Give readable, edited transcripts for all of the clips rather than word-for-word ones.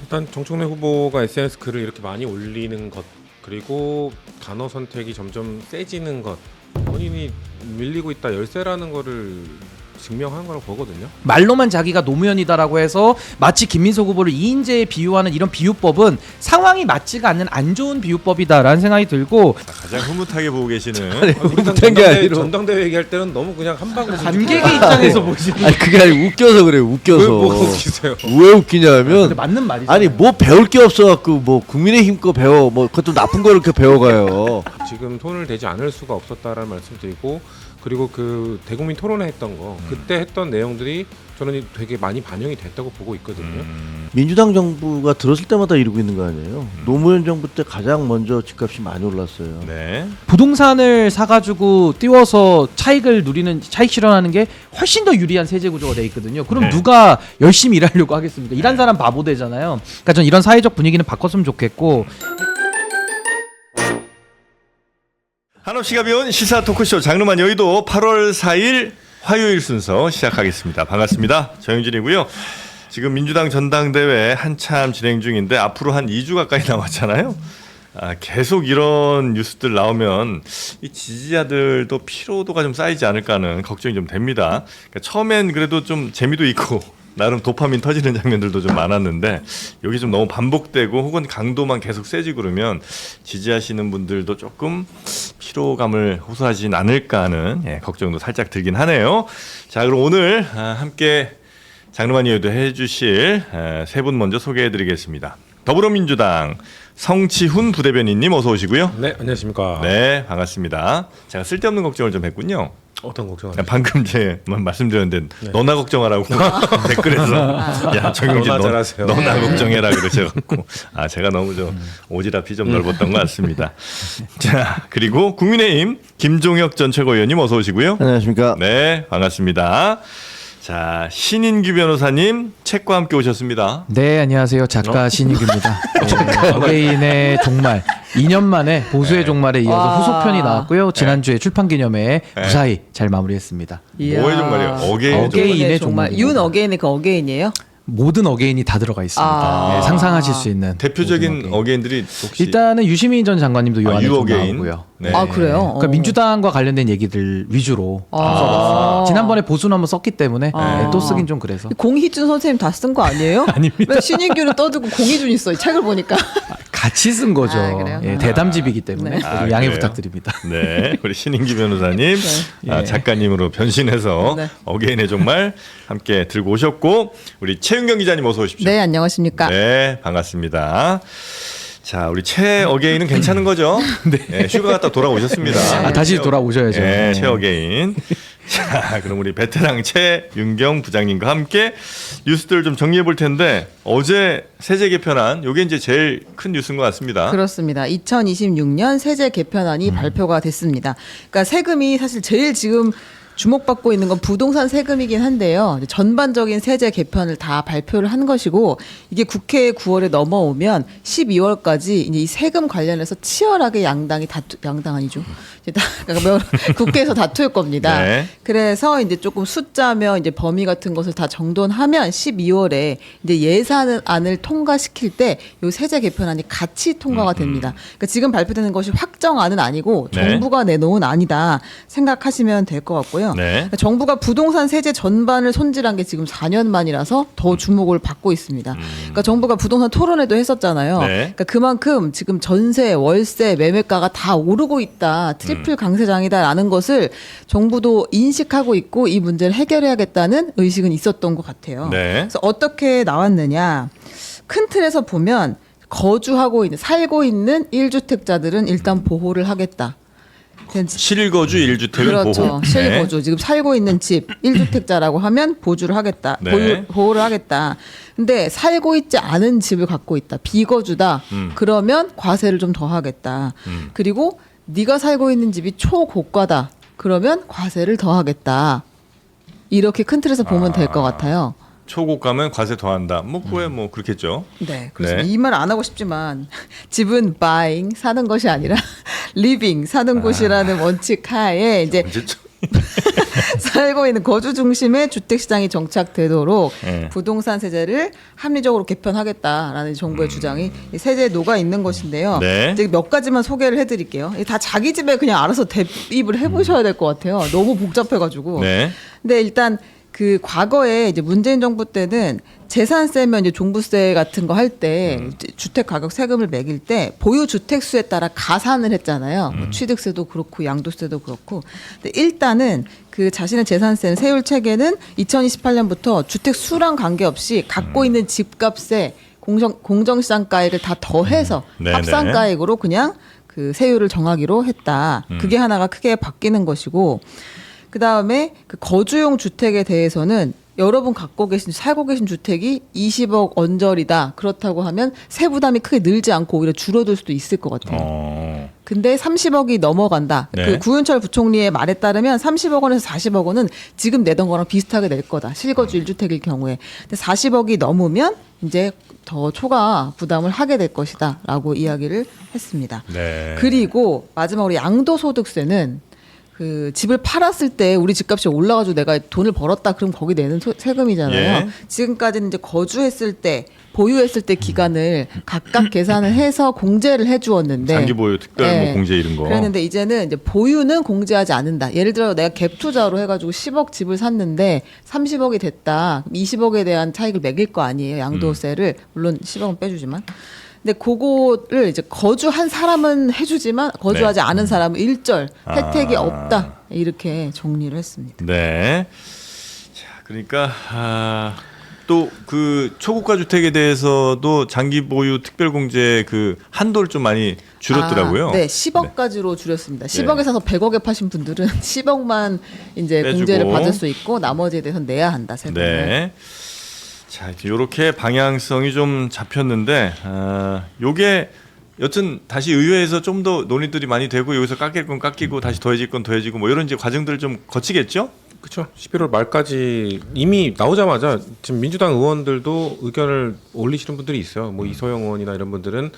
일단 정청래 후보가 SNS 글을 이렇게 많이 올리는 것, 그리고 단어 선택이 점점 세지는 것, 본인이 밀리고 있다, 열세라는 거를 증명한 거라고 보거든요. 말로만 자기가 노무현이다라고 해서 마치 김민석 후보를 이인재에 비유하는 이런 비유법은 상황이 맞지가 않는 안 좋은 비유법이다라는 생각이 들고, 가장 흐뭇하게 보고 계시는 우리 당 못한 게 아니라 전당대회 얘기할 때는 너무 그냥 한 방으로 관객의 입장에서 보시는 아니 그게 아니고 웃겨서 그래요. 웃겨서. 뭐가 웃기세요? 왜 웃기냐면 근데 맞는 말이죠. 아니 뭐 배울 게 없어갖고 뭐 국민의힘 거 배워 뭐 그것도 나쁜 거 이렇게 배워가요. 지금 손을 대지 않을 수가 없었다라는 말씀드리고, 그리고 그 대국민 토론회 했던 거 그때 했던 내용들이 저는 되게 많이 반영이 됐다고 보고 있거든요. 민주당 정부가 들었을 때마다 이러고 있는 거 아니에요. 노무현 정부 때 가장 먼저 집값이 많이 올랐어요. 네. 부동산을 사가지고 띄워서 차익 실현하는 게 훨씬 더 유리한 세제 구조가 돼 있거든요. 그럼 네. 누가 열심히 일하려고 하겠습니까? 일한 사람 바보 되잖아요. 그러니까 전 이런 사회적 분위기는 바꿨으면 좋겠고. 한없이 가벼운 시사 토크쇼 장르만 여의도 8월 4일 화요일 순서 시작하겠습니다. 반갑습니다. 정영진이고요. 지금 민주당 전당대회 한참 진행 중인데 앞으로 한 2주 가까이 남았잖아요. 계속 이런 뉴스들 나오면 이 지지자들도 피로도가 좀 쌓이지 않을까 하는 걱정이 좀 됩니다. 그러니까 처음엔 그래도 좀 재미도 있고 나름 도파민 터지는 장면들도 좀 많았는데 여기 좀 너무 반복되고 혹은 강도만 계속 세지고 그러면 지지하시는 분들도 조금 피로감을 호소하진 않을까 하는 걱정도 살짝 들긴 하네요. 자, 그럼 오늘 함께 장르만 이해도 해주실 세 분 먼저 소개해드리겠습니다. 더불어민주당 성치훈 부대변인님 어서 오시고요. 네, 안녕하십니까. 네, 반갑습니다. 제가 쓸데없는 걱정을 좀 했군요. 어떤 걱정을? 방금 제가 말씀드렸는데 너나 걱정하라고 댓글에서 야 정영진 너나 잘하세요. 너나 걱정해라 그러셔갖고 제가 너무 좀 오지랖이 좀 넓었던 것 같습니다. 자, 그리고 국민의힘 김종혁 전 최고위원님 어서 오시고요. 안녕하십니까. 네, 반갑습니다. 자, 신인규 변호사님 책과 함께 오셨습니다. 네, 안녕하세요. 작가 신인규입니다. 네, 어게인의 종말 2년 만에 보수의 종말에 이어서 와. 후속편이 나왔고요. 지난주에 출판 기념회에 무사히 잘 마무리했습니다. 뭐의 종말이에요? 어게인의 어게인의 정말 종말이고. 윤 어게인의 그 어게인이에요? 모든 어게인이 다 들어가 있습니다. 아. 네, 상상하실 수 있는 대표적인 모든 어게인. 어게인들이 혹시 일단은 유시민 전 장관님도 요 안에 좀 유어게인? 나오고요. 네. 아 그래요? 그러니까 민주당과 관련된 얘기들 위주로 아. 지난번에 보수는 한번 썼기 때문에 아. 네, 또 쓰긴 좀 그래서 공희준 선생님 다 쓴 거 아니에요? 아닙니다. 왜 신인규는 떠들고 공희준 있어? 이 책을 보니까. 같이 쓴 거죠. 아, 그래요? 예, 대담집이기 때문에 네. 좀 양해 그래요? 부탁드립니다. 네, 우리 신인기 변호사님 네. 작가님으로 변신해서 네. 어게인의 종말 함께 들고 오셨고 우리 최윤경 기자님 어서 오십시오. 네 안녕하십니까? 네, 반갑습니다. 자, 우리 최 어게인은 괜찮은 거죠? 네. 휴가 갔다 돌아오셨습니다. 다시 돌아오셔야죠. 네, 최 어게인. 자, 그럼 우리 베테랑 최윤경 부장님과 함께 뉴스들 좀 정리해 볼 텐데 어제 세제 개편안 요게 이제 제일 큰 뉴스인 것 같습니다. 그렇습니다. 2026년 세제 개편안이 발표가 됐습니다. 그러니까 세금이 사실 제일 지금 주목받고 있는 건 부동산 세금이긴 한데요. 전반적인 세제 개편을 다 발표를 한 것이고 이게 국회 9월에 넘어오면 12월까지 이제 이 세금 관련해서 치열하게 양당 아니죠. 이제 그러니까 국회에서 다툴 겁니다. 네. 그래서 이제 조금 숫자며 이제 범위 같은 것을 다 정돈하면 12월에 이제 예산안을 통과시킬 때 이 세제 개편안이 같이 통과가 됩니다. 그러니까 지금 발표되는 것이 확정안은 아니고 네. 정부가 내놓은 안이다 생각하시면 될 것 같고요. 네. 그러니까 정부가 부동산 세제 전반을 손질한 게 지금 4년 만이라서 더 주목을 받고 있습니다. 그러니까 정부가 부동산 토론회도 했었잖아요. 네. 그러니까 그만큼 지금 전세, 월세, 매매가가 다 오르고 있다. 트리플 강세장이다라는 것을 정부도 인식하고 있고 이 문제를 해결해야겠다는 의식은 있었던 것 같아요. 네. 그래서 어떻게 나왔느냐. 큰 틀에서 보면 거주하고 있는 살고 있는 1주택자들은 일단 보호를 하겠다. 실거주 1주택을 그렇죠. 보호. 네. 실거주. 지금 살고 있는 집 1주택자라고 하면 보주를 하겠다. 네. 보호를 하겠다. 근데 살고 있지 않은 집을 갖고 있다. 비거주다. 그러면 과세를 좀 더 하겠다. 그리고 네가 살고 있는 집이 초고가다. 그러면 과세를 더 하겠다. 이렇게 큰 틀에서 보면 될 것 같아요. 초고가면 과세 더한다. 뭐 그거야 뭐 그렇겠죠. 네, 그렇습니다. 네. 이 말 안 하고 싶지만 집은 buying 사는 것이 아니라 living 사는 곳이라는 원칙 하에 이제 언제 살고 있는 거주 중심의 주택 시장이 정착되도록 네. 부동산 세제를 합리적으로 개편하겠다라는 정부의 주장이 이 세제에 녹아 있는 것인데요. 네. 이제 몇 가지만 소개를 해드릴게요. 이게 다 자기 집에 그냥 알아서 대입을 해보셔야 될 것 같아요. 너무 복잡해가지고. 네. 근데 일단 그 과거에 이제 문재인 정부 때는 재산세면 이제 종부세 같은 거 할 때 주택 가격 세금을 매길 때 보유 주택 수에 따라 가산을 했잖아요. 뭐 취득세도 그렇고 양도세도 그렇고. 근데 일단은 그 자신의 재산세는 세율 체계는 2028년부터 주택 수랑 관계없이 갖고 있는 집값에 공정시장가액을 다 더해서 네네. 합산가액으로 그냥 그 세율을 정하기로 했다. 그게 하나가 크게 바뀌는 것이고. 그 다음에 그 거주용 주택에 대해서는 여러분 갖고 계신 살고 계신 주택이 20억 언저리다. 그렇다고 하면 세부담이 크게 늘지 않고 오히려 줄어들 수도 있을 것 같아요. 근데 30억이 넘어간다. 네. 그 구윤철 부총리의 말에 따르면 30억 원에서 40억 원은 지금 내던 거랑 비슷하게 낼 거다. 실거주 1주택일 경우에. 근데 40억이 넘으면 이제 더 초과 부담을 하게 될 것이다라고 이야기를 했습니다. 네. 그리고 마지막으로 양도소득세는 그 집을 팔았을 때 우리 집값이 올라가지고 내가 돈을 벌었다 그럼 거기 내는 세금이잖아요. 예. 지금까지는 이제 거주했을 때 보유했을 때 기간을 각각 계산을 해서 공제를 해주었는데 장기 보유 특별 네. 뭐 공제 이런 거. 그랬는데 이제는 이제 보유는 공제하지 않는다. 예를 들어 내가 갭 투자로 해가지고 10억 집을 샀는데 30억이 됐다. 그럼 20억에 대한 차익을 매길 거 아니에요. 양도세를 물론 10억은 빼주지만. 근데 그거를 이제 거주한 사람은 해주지만 거주하지 네. 않은 사람은 일절 혜택이 아. 없다. 이렇게 정리를 했습니다. 네. 자, 그러니까 또 그 초고가 주택에 대해서도 장기 보유 특별 공제 그 한도를 좀 많이 줄였더라고요. 네, 10억까지로 줄였습니다. 10억에 네. 사서 100억에 파신 분들은 10억만 이제 빼주고. 공제를 받을 수 있고 나머지에 대해서는 내야 한다. 세금을. 네. 자, 이렇게 방향성이 좀 잡혔는데 요게 여튼 다시 의회에서 좀 더 논의들이 많이 되고 여기서 깎일 건 깎이고 다시 더해질 건 더해지고 뭐 이런 이제 과정들을 좀 거치겠죠? 그렇죠. 11월 말까지 이미 나오자마자 지금 민주당 의원들도 의견을 올리시는 분들이 있어요. 뭐 이소영 의원이나 이런 분들은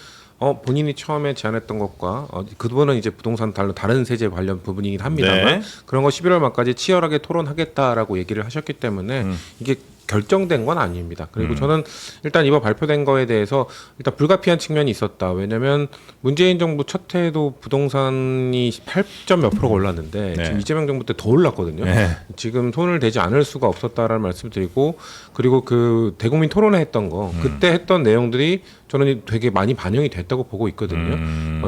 본인이 처음에 제안했던 것과 그분은 이제 부동산 다른 세제 관련 부분이긴 합니다만 네. 그런 거 11월 말까지 치열하게 토론하겠다라고 얘기를 하셨기 때문에 이게 결정된 건 아닙니다. 그리고 저는 일단 이번 발표된 거에 대해서 일단 불가피한 측면이 있었다. 왜냐하면 문재인 정부 첫 해에도 부동산이 8점 몇 프로가 올랐는데 네. 지금 이재명 정부 때 더 올랐거든요. 네. 지금 손을 대지 않을 수가 없었다라는 말씀드리고 그리고 그 대국민 토론회 했던 거 그때 했던 내용들이 저는 되게 많이 반영이 됐다고 보고 있거든요.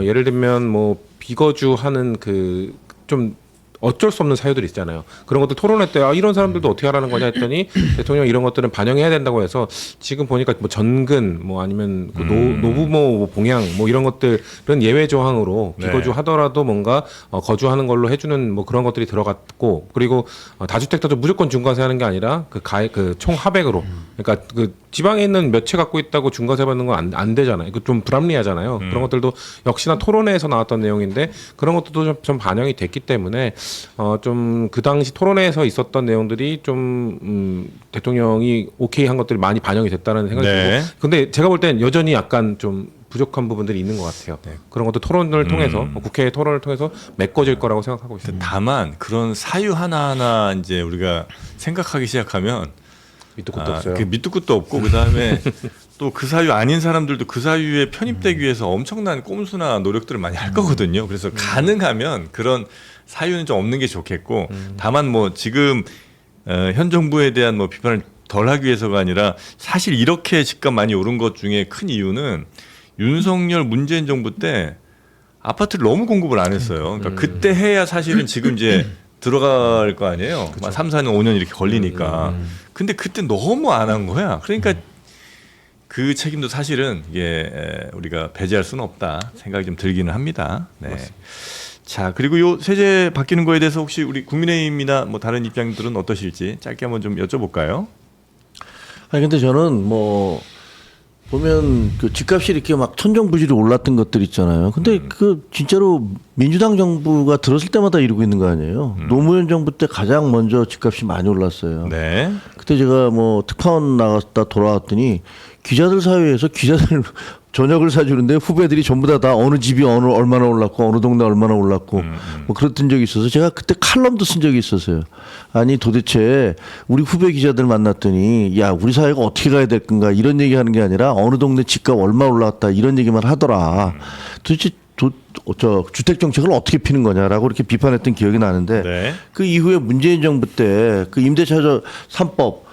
예를 들면 뭐 비거주하는 그 좀 어쩔 수 없는 사유들이 있잖아요. 그런 것들 토론회 때 이런 사람들도 어떻게 하라는 거냐 했더니 대통령이 이런 것들은 반영해야 된다고 해서 지금 보니까 뭐 전근 뭐 아니면 그 노부모 봉양 뭐 이런 것들은 예외 조항으로 네. 비거주하더라도 뭔가 거주하는 걸로 해주는 뭐 그런 것들이 들어갔고 그리고 다주택자도 무조건 중과세하는 게 아니라 그 총 합액으로 그러니까 그 지방에 있는 몇 채 갖고 있다고 중과세 받는 건 안 되잖아요. 이거 좀 불합리하잖아요. 그런 것들도 역시나 토론회에서 나왔던 내용인데 그런 것도 좀 반영이 됐기 때문에 좀 그 당시 토론회에서 있었던 내용들이 좀 대통령이 오케이 한 것들이 많이 반영이 됐다는 생각이 네. 들고 근데 제가 볼 땐 여전히 약간 좀 부족한 부분들이 있는 것 같아요. 그런 것도 토론을 통해서 국회 토론을 통해서 메꿔질 거라고 생각하고 있습니다. 다만 그런 사유 하나하나 이제 우리가 생각하기 시작하면 밑도 끝도 없어요. 그 밑도 끝도 없고 그다음에 또 그 사유 아닌 사람들도 그 사유에 편입되기 위해서 엄청난 꼼수나 노력들을 많이 할 거거든요. 그래서 가능하면 그런 사유는 좀 없는 게 좋겠고 다만 뭐 지금 현 정부에 대한 뭐 비판을 덜 하기 위해서가 아니라 사실 이렇게 집값 많이 오른 것 중에 큰 이유는 윤석열 문재인 정부 때 아파트를 너무 공급을 안 했어요. 그러니까 그때 해야 사실은 지금 이제 들어갈 거 아니에요. 3, 4년, 5년 이렇게 걸리니까. 근데 그때 너무 안 한 거야. 그러니까 그 책임도 사실은 이게 우리가 배제할 수는 없다 생각이 좀 들기는 합니다. 네. 자, 그리고 요 세제 바뀌는 거에 대해서 혹시 우리 국민의힘이나 뭐 다른 입장들은 어떠실지 짧게 한번 좀 여쭤볼까요? 아니 근데 저는 뭐 보면 그 집값이 이렇게 막 천정부지로 올랐던 것들 있잖아요. 근데 그 진짜로 민주당 정부가 들었을 때마다 이러고 있는 거 아니에요. 노무현 정부 때 가장 먼저 집값이 많이 올랐어요. 네. 그때 제가 뭐 특파원 나갔다 돌아왔더니 기자들 사이에서 기자들 저녁을 사주는데 후배들이 전부 다 어느 집이 얼마나 올랐고 어느 동네 얼마나 올랐고 뭐 그랬던 적이 있어서 제가 그때 칼럼도 쓴 적이 있었어요. 아니 도대체 우리 후배 기자들 만났더니 야 우리 사회가 어떻게 가야 될 건가 이런 얘기하는 게 아니라 어느 동네 집값 얼마 올랐다 이런 얘기만 하더라. 도대체 주택 정책을 어떻게 피는 거냐라고 이렇게 비판했던 기억이 나는데 네. 그 이후에 문재인 정부 때 그 임대차 3법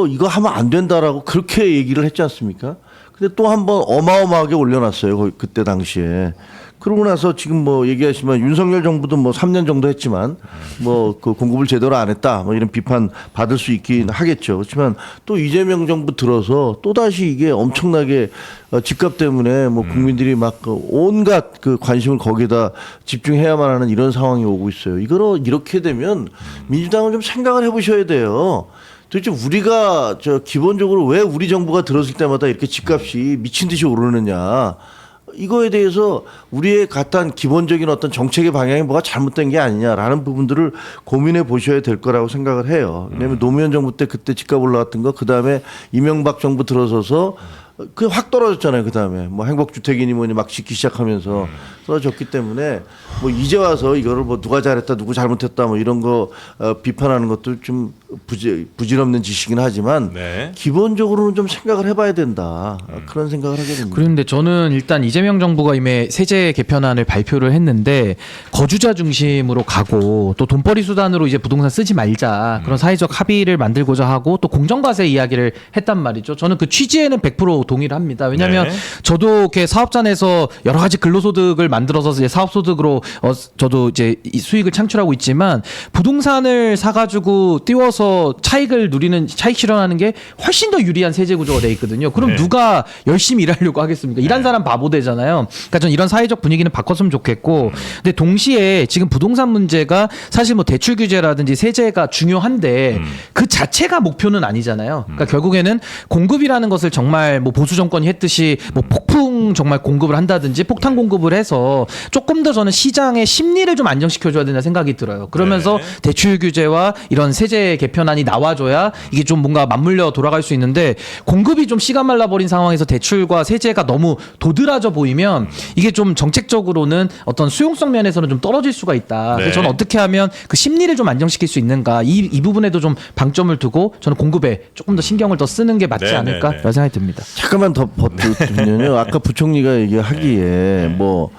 이거 하면 안 된다라고 그렇게 얘기를 했지 않습니까? 근데 또 한 번 어마어마하게 올려놨어요. 그때 당시에. 그러고 나서 지금 뭐 얘기하시면 윤석열 정부도 뭐 3년 정도 했지만 뭐 그 공급을 제대로 안 했다 뭐 이런 비판 받을 수 있긴 하겠죠. 그렇지만 또 이재명 정부 들어서 또 다시 이게 엄청나게 집값 때문에 뭐 국민들이 막 온갖 그 관심을 거기에다 집중해야만 하는 이런 상황이 오고 있어요. 이거로 이렇게 되면 민주당은 좀 생각을 해보셔야 돼요. 도대체 우리가 기본적으로 왜 우리 정부가 들었을 때마다 이렇게 집값이 미친 듯이 오르느냐. 이거에 대해서 우리의 갖다 기본적인 어떤 정책의 방향이 뭐가 잘못된 게 아니냐라는 부분들을 고민해 보셔야 될 거라고 생각을 해요. 왜냐하면 노무현 정부 때 그때 집값 올라갔던 거, 그 다음에 이명박 정부 들어서서 그 확 떨어졌잖아요. 그 다음에 뭐 행복주택이니 뭐니 막 짓기 시작하면서 떨어졌기 때문에 뭐 이제 와서 이거를 뭐 누가 잘했다, 누구 잘못했다 뭐 이런 거 비판하는 것도 좀 부질없는 짓이긴 하지만 네. 기본적으로는 좀 생각을 해봐야 된다. 그런 생각을 하게 됩니다. 그런데 저는 일단 이재명 정부가 이미 세제 개편안을 발표를 했는데 거주자 중심으로 가고 또 돈벌이 수단으로 이제 부동산 쓰지 말자 그런 사회적 합의를 만들고자 하고 또 공정과세 이야기를 했단 말이죠. 저는 그 취지에는 100% 동의를 합니다. 왜냐하면 네. 저도 이렇게 사업자 내에서 여러 가지 근로소득을 만들어서 이제 사업소득으로 저도 이제 이 수익을 창출하고 있지만 부동산을 사가지고 띄워서 차익 실현하는 게 훨씬 더 유리한 세제 구조가 돼 있거든요. 그럼 네. 누가 열심히 일하려고 하겠습니까? 일한 사람 바보 되잖아요. 그러니까 전 이런 사회적 분위기는 바꿨으면 좋겠고, 근데 동시에 지금 부동산 문제가 사실 뭐 대출 규제라든지 세제가 중요한데 그 자체가 목표는 아니잖아요. 그러니까 결국에는 공급이라는 것을 정말 뭐 보수 정권이 했듯이 뭐 폭풍 정말 공급을 한다든지 폭탄 공급을 해서 조금 더 저는 시장의 심리를 좀 안정시켜줘야 된다 생각이 들어요. 그러면서 네. 대출 규제와 이런 세제 개편안이 나와줘야 이게 좀 뭔가 맞물려 돌아갈 수 있는데 공급이 좀 씨가 말라버린 상황에서 대출과 세제가 너무 도드라져 보이면 이게 좀 정책적으로는 어떤 수용성 면에서는 좀 떨어질 수가 있다. 그래서 네. 저는 어떻게 하면 그 심리를 좀 안정시킬 수 있는가 이 부분에도 좀 방점을 두고 저는 공급에 조금 더 신경을 더 쓰는 게 맞지 네, 않을까라는 네. 생각이 듭니다. 잠깐만 더 버티면요. 아까 부총리가 얘기하기에 뭐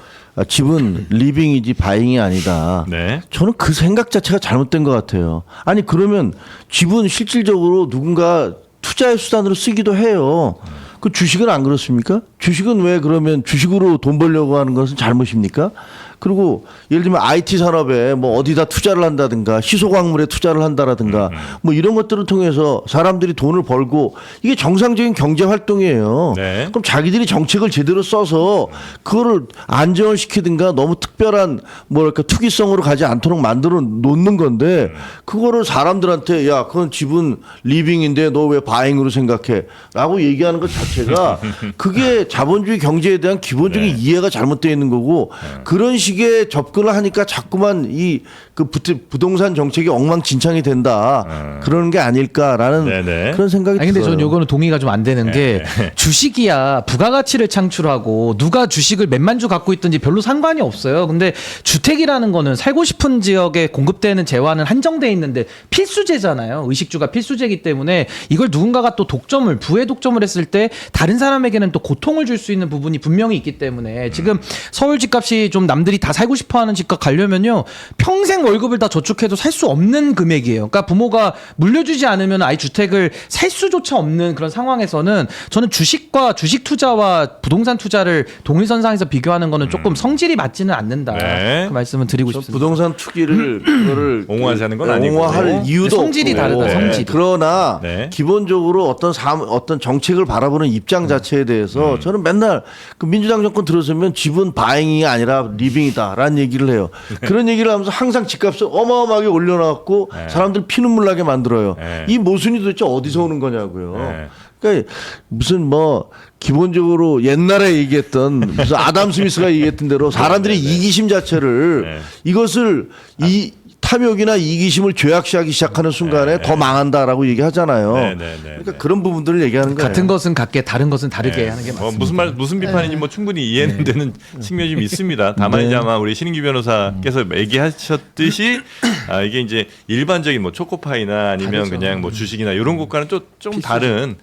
집은 리빙이지 바잉이 아니다. 네. 저는 그 생각 자체가 잘못된 것 같아요. 아니 그러면 집은 실질적으로 누군가 투자의 수단으로 쓰기도 해요. 그 주식은 안 그렇습니까? 주식은 왜 그러면 주식으로 돈 벌려고 하는 것은 잘못입니까? 그리고 예를 들면 IT 산업에 뭐 어디다 투자를 한다든가 희소광물에 투자를 한다라든가 뭐 이런 것들을 통해서 사람들이 돈을 벌고 이게 정상적인 경제 활동이에요. 네. 그럼 자기들이 정책을 제대로 써서 그거를 안정을 시키든가 너무 특별한 뭐랄까 투기성으로 가지 않도록 만들어 놓는 건데 그거를 사람들한테 야 그건 집은 리빙인데 너 왜 바잉으로 생각해? 라고 얘기하는 것 자체가 그게 자본주의 경제에 대한 기본적인 네. 이해가 잘못되어 있는 거고 그런 식의 접근을 하니까 자꾸만 이 그 부동산 정책이 엉망진창이 된다. 그러는 게 아닐까라는 네네. 그런 생각이 아니 근데 들어요. 저는 요거는 동의가 좀 안 되는 게 주식이야 부가가치를 창출하고 누가 주식을 몇만 주 갖고 있든지 별로 상관이 없어요. 근데 주택이라는 거는 살고 싶은 지역에 공급되는 재화는 한정돼 있는데 필수재잖아요. 의식주가 필수재이기 때문에 이걸 누군가가 또 부의 독점을 했을 때 다른 사람에게는 또 고통을 줄 수 있는 부분이 분명히 있기 때문에 지금 서울 집값이 좀 남들이 다 살고 싶어하는 집값 가려면요 평생 월급을 다 저축해도 살 수 없는 금액이에요. 그러니까 부모가 물려주지 않으면 아이 주택을 살 수조차 없는 그런 상황에서는 저는 주식과 주식 투자와 부동산 투자를 동일선상에서 비교하는 거는 조금 성질이 맞지는 않는다. 네. 그 말씀을 드리고 저 싶습니다. 부동산 투기를 그거를 옹호하자는 건 아니고. 옹호할 이유도 성질이 없고. 다르다, 성질이. 그러나 네. 기본적으로 어떤 정책을 바라보는 입장 자체에 대해서 저는 맨날 그 민주당 정권 들어서면 집은 바잉이 아니라 리빙이다라는 얘기를 해요. 그런 얘기를 하면서 항상 집값을 어마어마하게 올려놨고 네. 사람들 피눈물 나게 만들어요. 네. 이 모순이 도대체 어디서 오는 거냐고요. 네. 그러니까 무슨 뭐 기본적으로 옛날에 얘기했던 무슨 아담 스미스가 얘기했던 대로 사람들이 네, 네. 이기심 자체를 네. 이것을 탐욕이나 이기심을 죄악시하기 시작하는 순간에 더 망한다라고 얘기하잖아요. 그러니까 그런 부분들을 얘기하는 거예요. 같은 것은 같게 다른 것은 다르게 하는 게 뭐 맞습니다. 무슨 비판인지 뭐 충분히 이해는 되는 측면이 좀 있습니다. 다만 이제 아마 우리 신인규 변호사께서 얘기하셨듯이 이게 이제 일반적인 뭐 초코파이나 아니면 그냥 뭐 주식이나 이런 것과는 좀 다른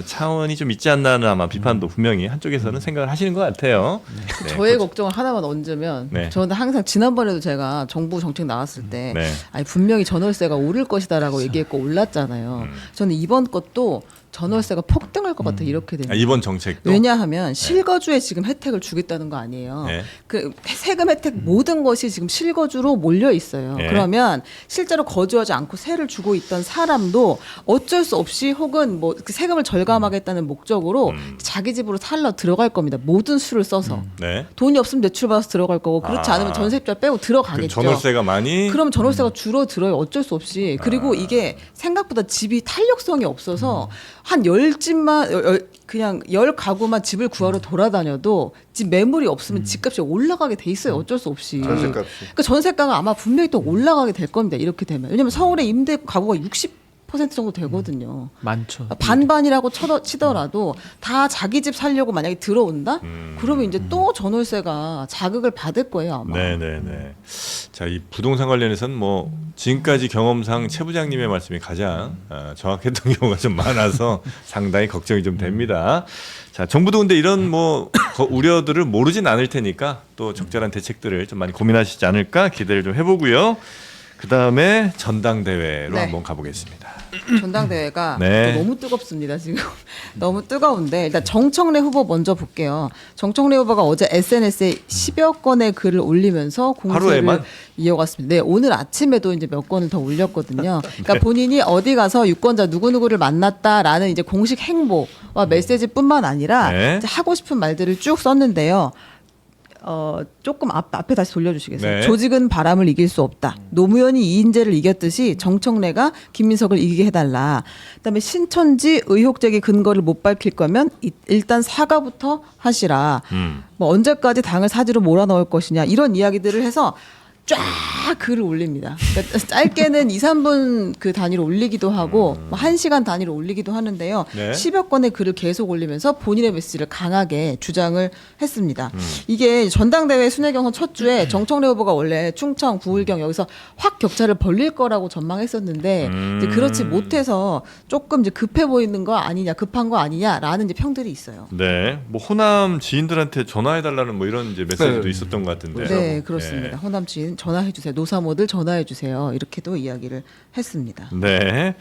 차원이 좀 있지 않나는 아마 비판도 분명히 한쪽에서는 생각을 하시는 것 같아요. 네. 저의 걱정을 하나만 얹으면 네. 저는 항상 지난번에도 제가 정부 정책 나왔을 때 네. 아니 분명히 전월세가 오를 것이다라고 얘기했고 올랐잖아요. 저는 이번 것도 전월세가 폭등할 것 같아 이렇게 되면. 이번 정책도 왜냐하면 실거주에 지금 혜택을 주겠다는 거 아니에요. 네. 그 세금 혜택 모든 것이 지금 실거주로 몰려 있어요. 네. 그러면 실제로 거주하지 않고 세를 주고 있던 사람도 어쩔 수 없이 혹은 뭐 그 세금을 절감하겠다는 목적으로 자기 집으로 살러 들어갈 겁니다. 모든 수를 써서 네. 돈이 없으면 대출 받아서 들어갈 거고 그렇지 않으면 전세입자 빼고 그 들어가겠죠. 전월세가 많이 그럼 전월세가 줄어들어요. 어쩔 수 없이. 그리고 이게 생각보다 집이 탄력성이 없어서 한 10집만 그냥 10가구만 집을 구하러 돌아다녀도 집 매물이 없으면 집값이 올라가게 돼 있어요. 어쩔 수 없이. 음. 그러니까 전세가가 아마 분명히 또 올라가게 될 겁니다. 이렇게 되면. 왜냐면 서울의 임대 가구가 60% 정도 되거든요. 많죠. 반반이라고 치더라도 다 자기 집 살려고 만약에 들어온다? 그러면 이제 또 전월세가 자극을 받을 거예요, 아마. 네네네. 자, 이 부동산 관련해서는 뭐 지금까지 경험상 최 부장님의 말씀이 가장 정확했던 경우가 좀 많아서 상당히 걱정이 좀 됩니다. 자, 정부도 근데 이런 뭐 우려들을 모르진 않을 테니까 또 적절한 대책들을 좀 많이 고민하시지 않을까 기대를 좀 해보고요. 그 다음에 전당대회로 네. 한번 가보겠습니다. 전당대회가 네. 또 너무 뜨겁습니다 지금. 너무 뜨거운데 일단 정청래 후보 먼저 볼게요. 정청래 후보가 어제 SNS에 10여 건의 글을 올리면서 공세를 하루에만? 이어갔습니다. 네, 오늘 아침에도 이제 몇 건을 더 올렸거든요. 그러니까 본인이 어디 가서 유권자 누구누구를 만났다라는 이제 공식 행보와 메시지뿐만 아니라 네. 이제 하고 싶은 말들을 쭉 썼는데요. 조금 앞에 다시 돌려주시겠어요? 네. 조직은 바람을 이길 수 없다. 노무현이 이인재를 이겼듯이 정청래가 김민석을 이기게 해달라. 그다음에 신천지 의혹 제기 근거를 못 밝힐 거면 일단 사과부터 하시라. 뭐 언제까지 당을 사지로 몰아넣을 것이냐 이런 이야기들을 해서 쫙 글을 올립니다. 그러니까 짧게는 2, 3분 그 단위로 올리기도 하고 뭐 1시간 단위로 올리기도 하는데요. 네. 10여 건의 글을 계속 올리면서 본인의 메시지를 강하게 주장을 했습니다. 이게 전당대회 순회 경선 첫 주에 정청래 후보가 원래 충청, 부울경 여기서 확 격차를 벌릴 거라고 전망했었는데 이제 그렇지 못해서 조금 이제 급해 보이는 거 아니냐, 급한 거 아니냐라는 이제 평들이 있어요. 네, 뭐 호남 지인들한테 전화해달라는 뭐 이런 이제 메시지도 있었던 것 같은데요. 네, 그렇습니다. 호남 지인 전화해 주세요. 노사모들 전화해 주세요. 이렇게도 이야기를 했습니다. 네.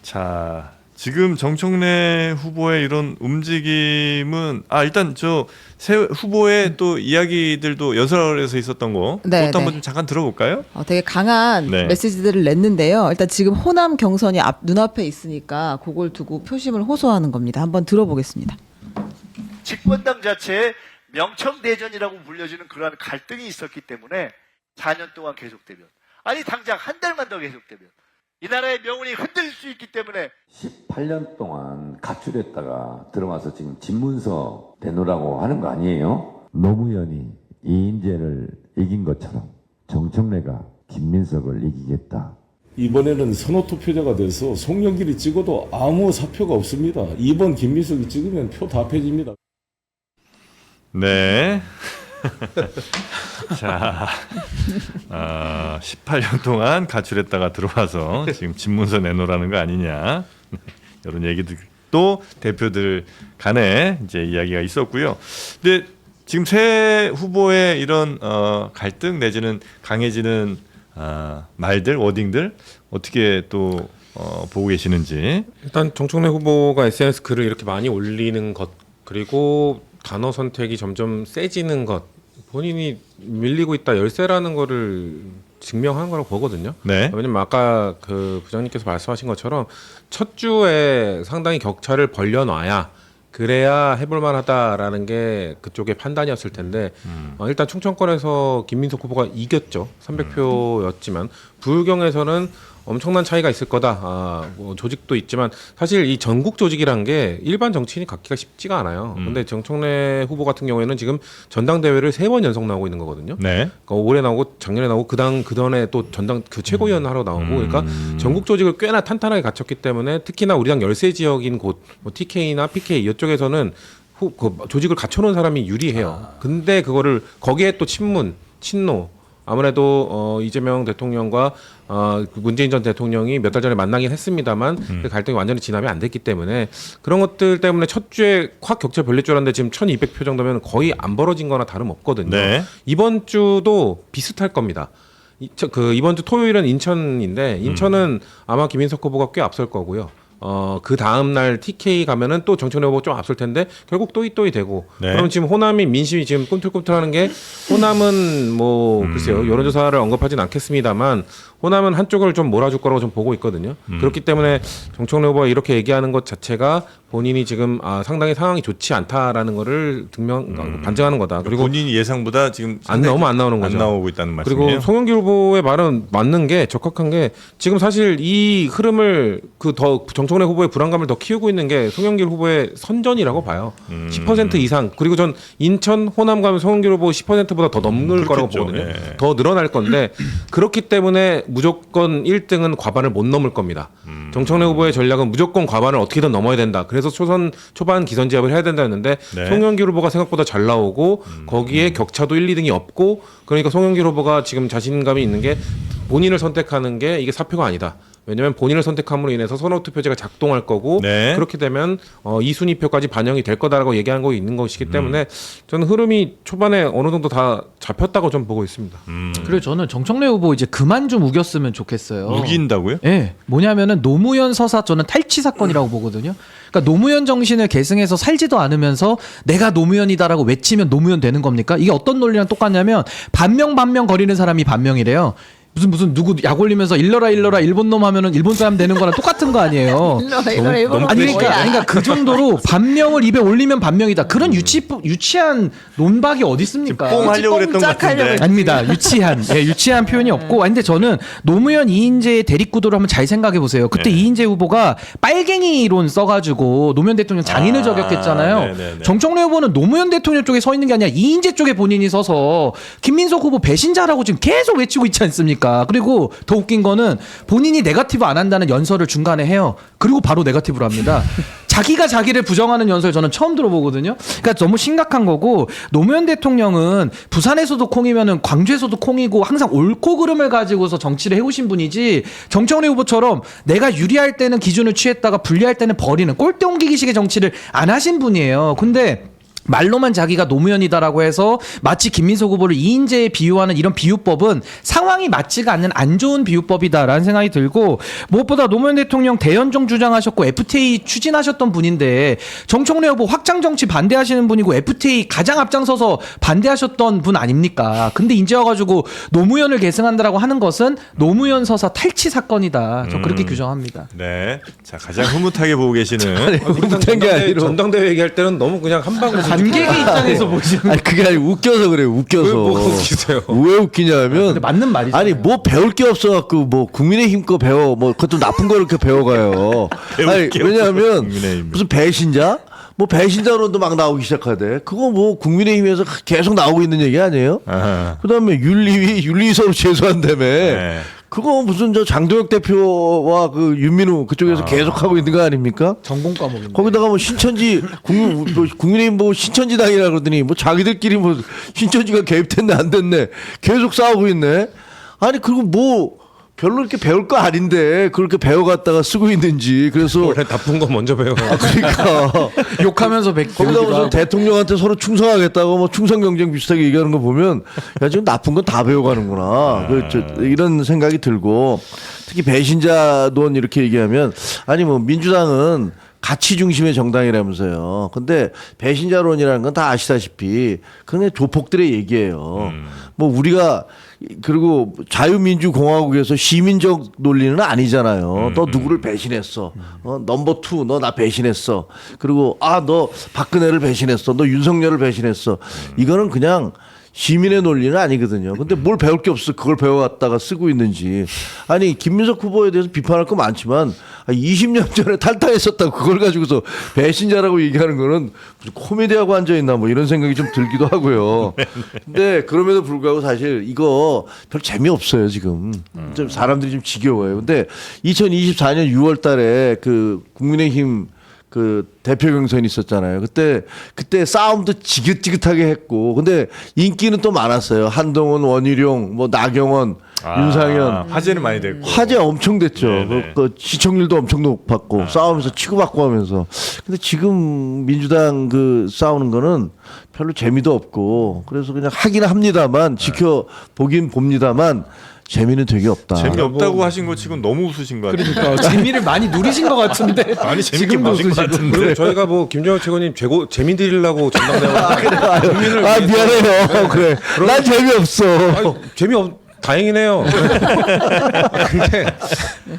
자, 지금 정청래 후보의 이런 움직임은 일단 저 새 후보의 또 이야기들도 연설에서 있었던 거 네, 그것도 한번 네. 좀 잠깐 들어볼까요? 되게 강한 네. 메시지들을 냈는데요. 일단 지금 호남 경선이 눈앞에 있으니까 그걸 두고 표심을 호소하는 겁니다. 한번 들어보겠습니다. 집권당 자체에 명청대전이라고 불려지는 그러한 갈등이 있었기 때문에 4년 동안 계속되면 아니 당장 한 달만 더 계속되면 이 나라의 명운이 흔들릴 수 있기 때문에 18년 동안 가출했다가 들어와서 지금 집문서 내놓으라고 하는 거 아니에요? 노무현이 이인재를 이긴 것처럼 정청래가 김민석을 이기겠다. 이번에는 선호 투표자가 돼서 송영길이 찍어도 아무 사표가 없습니다. 2번 김민석이 찍으면 표 다 패집니다. 네. 자, 18년 동안 가출했다가 들어와서 지금 집문서 내놓으라는 거 아니냐 이런 얘기도 대표들 간에 이제 이야기가 있었고요. 근데 지금 새 후보의 이런 갈등 내지는 강해지는 말들, 워딩들 어떻게 또 보고 계시는지. 일단 정청래 후보가 SNS 글을 이렇게 많이 올리는 것 그리고 단어 선택이 점점 세지는 것 본인이 밀리고 있다 열세라는 거를 증명한 거라고 보거든요. 네. 왜냐면 아까 그 부장님께서 말씀하신 것처럼 첫 주에 상당히 격차를 벌려놔야 그래야 해볼 만하다라는 게 그쪽의 판단이었을 텐데 일단 충청권에서 김민석 후보가 이겼죠. 300표였지만 부울경에서는 엄청난 차이가 있을 거다. 뭐 조직도 있지만 사실 이 전국 조직이란 게 일반 정치인이 갖기가 쉽지가 않아요. 근데 정청래 후보 같은 경우에는 지금 전당대회를 3번 연속 나오고 있는 거거든요. 네. 그러니까 올해 나오고 작년에 나오고 그전에 또 전당 그 최고위원 하러 나오고 그러니까 전국 조직을 꽤나 탄탄하게 갖췄기 때문에 특히나 우리 당 열세 지역인 곳 뭐 TK나 PK 이쪽에서는 그 조직을 갖춰놓은 사람이 유리해요. 근데 그거를 거기에 또 친노 아무래도 이재명 대통령과 그 문재인 전 대통령이 몇 달 전에 만나긴 했습니다만 그 갈등이 완전히 진압이 안 됐기 때문에 그런 것들 때문에 첫 주에 확 격차 벌릴 줄 알았는데 지금 1200표 정도면 거의 안 벌어진 거나 다름없거든요. 네. 이번 주도 비슷할 겁니다. 이번 주 토요일은 인천인데 인천은 아마 김인석 후보가 꽤 앞설 거고요. 그 다음날 TK 가면은 또 정청래 후보 좀 앞설 텐데 결국 또이 되고 네. 그럼 지금 호남이 민심이 지금 꿈틀꿈틀하는 게 호남은 뭐 글쎄요 여론조사를 언급하진 않겠습니다만 호남은 한쪽을 좀 몰아줄 거라고 좀 보고 있거든요. 그렇기 때문에 정청래 후보가 이렇게 얘기하는 것 자체가 본인이 지금 상당히 상황이 좋지 않다라는 거를 반증하는 거다. 그리고 본인이 예상보다 지금 안 나오는 거죠. 안 나오고 있다는 말씀이에요. 그리고 송영길 후보의 말은 맞는 게 적합한 게 지금 사실 이 흐름을 정청래 후보의 불안감을 더 키우고 있는 게 송영길 후보의 선전이라고 봐요. 10% 이상 그리고 전 인천 호남 가면 송영길 후보 10%보다 더 넘을 거라고 그렇겠죠. 보거든요. 네. 더 늘어날 건데 그렇기 때문에 무조건 1등은 과반을 못 넘을 겁니다. 정청래 후보의 전략은 무조건 과반을 어떻게든 넘어야 된다. 그래서 초반 기선제압을 해야 된다는데 네. 송영길 후보가 생각보다 잘 나오고 거기에 격차도 1, 2등이 없고 그러니까 송영길 후보가 지금 자신감이 있는 게 본인을 선택하는 게 이게 사표가 아니다. 왜냐하면 본인을 선택함으로 인해서 선호투표제가 작동할 거고 네. 그렇게 되면 2순위표까지 반영이 될 거다라고 얘기한 거 있는 것이기 때문에 저는 흐름이 초반에 어느 정도 다 잡혔다고 좀 보고 있습니다. 그리고 저는 정청래 후보 이제 그만 좀 우겼으면 좋겠어요. 우긴다고요? 예. 뭐냐면은 노무현 서사 저는 탈취 사건이라고 보거든요. 그러니까 노무현 정신을 계승해서 살지도 않으면서 내가 노무현이다라고 외치면 노무현 되는 겁니까? 이게 어떤 논리랑 똑같냐면 반명 거리는 사람이 반명이래요. 무슨 누구 약 올리면서 일러라 일본 놈 하면은 일본 사람 되는 거랑 똑같은 거 아니에요. 일본 아니 그러니까 그 정도로 반명을 입에 올리면 반명이다. 그런 유치한 논박이 어디 있습니까? 뽕 하려고 그랬던 것 같은데. 아닙니다. 유치한 표현이 없고. 근데 저는 노무현 이인재의 대립구도를 한번 잘 생각해 보세요. 그때 네. 이인재 후보가 빨갱이론 써가지고 노무현 대통령 장인을 저격했잖아요. 네네네. 정청래 후보는 노무현 대통령 쪽에 서 있는 게 아니라 이인재 쪽에 본인이 서서 김민석 후보 배신자라고 지금 계속 외치고 있지 않습니까? 그리고 더 웃긴 거는 본인이 네거티브 안 한다는 연설을 중간에 해요. 그리고 바로 네거티브로 합니다. 자기가 자기를 부정하는 연설 저는 처음 들어보거든요. 그러니까 너무 심각한 거고 노무현 대통령은 부산에서도 콩이면은 광주에서도 콩이고 항상 옳고 그름을 가지고서 정치를 해오신 분이지 정청래 후보처럼 내가 유리할 때는 기준을 취했다가 불리할 때는 버리는 꼴대 옮기기식의 정치를 안 하신 분이에요. 근데 말로만 자기가 노무현이다라고 해서 마치 김민석 후보를 이인재에 비유하는 이런 비유법은 상황이 맞지가 않는 안 좋은 비유법이다라는 생각이 들고 무엇보다 노무현 대통령 대연정 주장하셨고 FTA 추진하셨던 분인데 정청래 후보 확장 정치 반대하시는 분이고 FTA 가장 앞장서서 반대하셨던 분 아닙니까? 근데 이제 와가지고 노무현을 계승한다라고 하는 것은 노무현 서사 탈취 사건이다. 저 그렇게 규정합니다. 네. 자, 가장 흐뭇하게 보고 계시는 못한 게 아니라 전당대회 얘기할 때는 너무 그냥 한 방울 관객의 입장에서 보시는 아니 그게 아니라 웃겨서 그래요. 웃겨서. 왜 뭐가 웃기세요? 왜 웃기냐면 근데 맞는 말이죠. 아니 뭐 배울 게 없어갖고 뭐 국민의힘 거 배워 뭐 그것도 나쁜 거 이렇게 배워가요. 아니 게 왜냐하면 국민의힘. 무슨 배신자? 뭐 배신자론도 막 나오기 시작하대. 그거 뭐 국민의힘에서 계속 나오고 있는 얘기 아니에요? 아하. 그다음에 윤리위 서로 제소한다며. 네. 그거 무슨 저 장도혁 대표와 그 윤민우 그쪽에서 계속 하고 있는 거 아닙니까? 전공 과목인데. 거기다가 뭐 신천지 국민의힘 뭐 신천지당이라 그러더니 뭐 자기들끼리 뭐 신천지가 개입됐네 안 됐네 계속 싸우고 있네. 아니 그리고 뭐 별로 이렇게 배울 거 아닌데 그렇게 배워갔다가 쓰고 있는지 그래서 원래 나쁜 거 먼저 배워. 그러니까 욕하면서 거기다 무슨 대통령한테 서로 충성하겠다고 뭐 충성 경쟁 비슷하게 얘기하는 거 보면 야 지금 나쁜 건 다 배워가는구나 이런 생각이 들고 특히 배신자론 이렇게 얘기하면 아니 뭐 민주당은 가치 중심의 정당이라면서요. 근데 배신자론이라는 건 다 아시다시피 그냥 조폭들의 얘기예요. 뭐 우리가 그리고 자유민주공화국에서 시민적 논리는 아니잖아요. 너 누구를 배신했어. 넘버 2 너 나 배신했어. 그리고 너 박근혜를 배신했어. 너 윤석열을 배신했어. 이거는 그냥 시민의 논리는 아니거든요. 근데 뭘 배울 게 없어 그걸 배워왔다가 쓰고 있는지. 아니 김민석 후보에 대해서 비판할 거 많지만 20년 전에 탈당했었다고 그걸 가지고서 배신자라고 얘기하는 거는 무슨 코미디하고 앉아있나 뭐 이런 생각이 좀 들기도 하고요. 근데 그럼에도 불구하고 사실 이거 별 재미없어요 지금. 좀 사람들이 좀 지겨워요. 근데 2024년 6월 달에 그 국민의힘 그 대표 경선이 있었잖아요. 그때 싸움도 지긋지긋하게 했고, 근데 인기는 또 많았어요. 한동훈, 원희룡, 뭐 나경원, 윤상현. 화제는 많이 됐고. 화제 엄청 됐죠. 네네. 그 시청률도 엄청 높았고, 싸우면서 치고받고 하면서. 근데 지금 민주당 그 싸우는 거는 별로 재미도 없고, 그래서 그냥 하긴 합니다만, 지켜보긴 봅니다만, 재미는 되게 없다. 재미없다고 하신 거 치곤 너무 웃으신 거 같아요. 그러니까 재미를 많이 누리신 것 같은데. 많이 재밌게 지금도 보신 것 웃으시고. 같은데. 그리고 저희가 뭐 김정일 최고님 재미 드리려고 전당대회 미안해요. 그래. 난 재미없어. 재미없 다행이네요.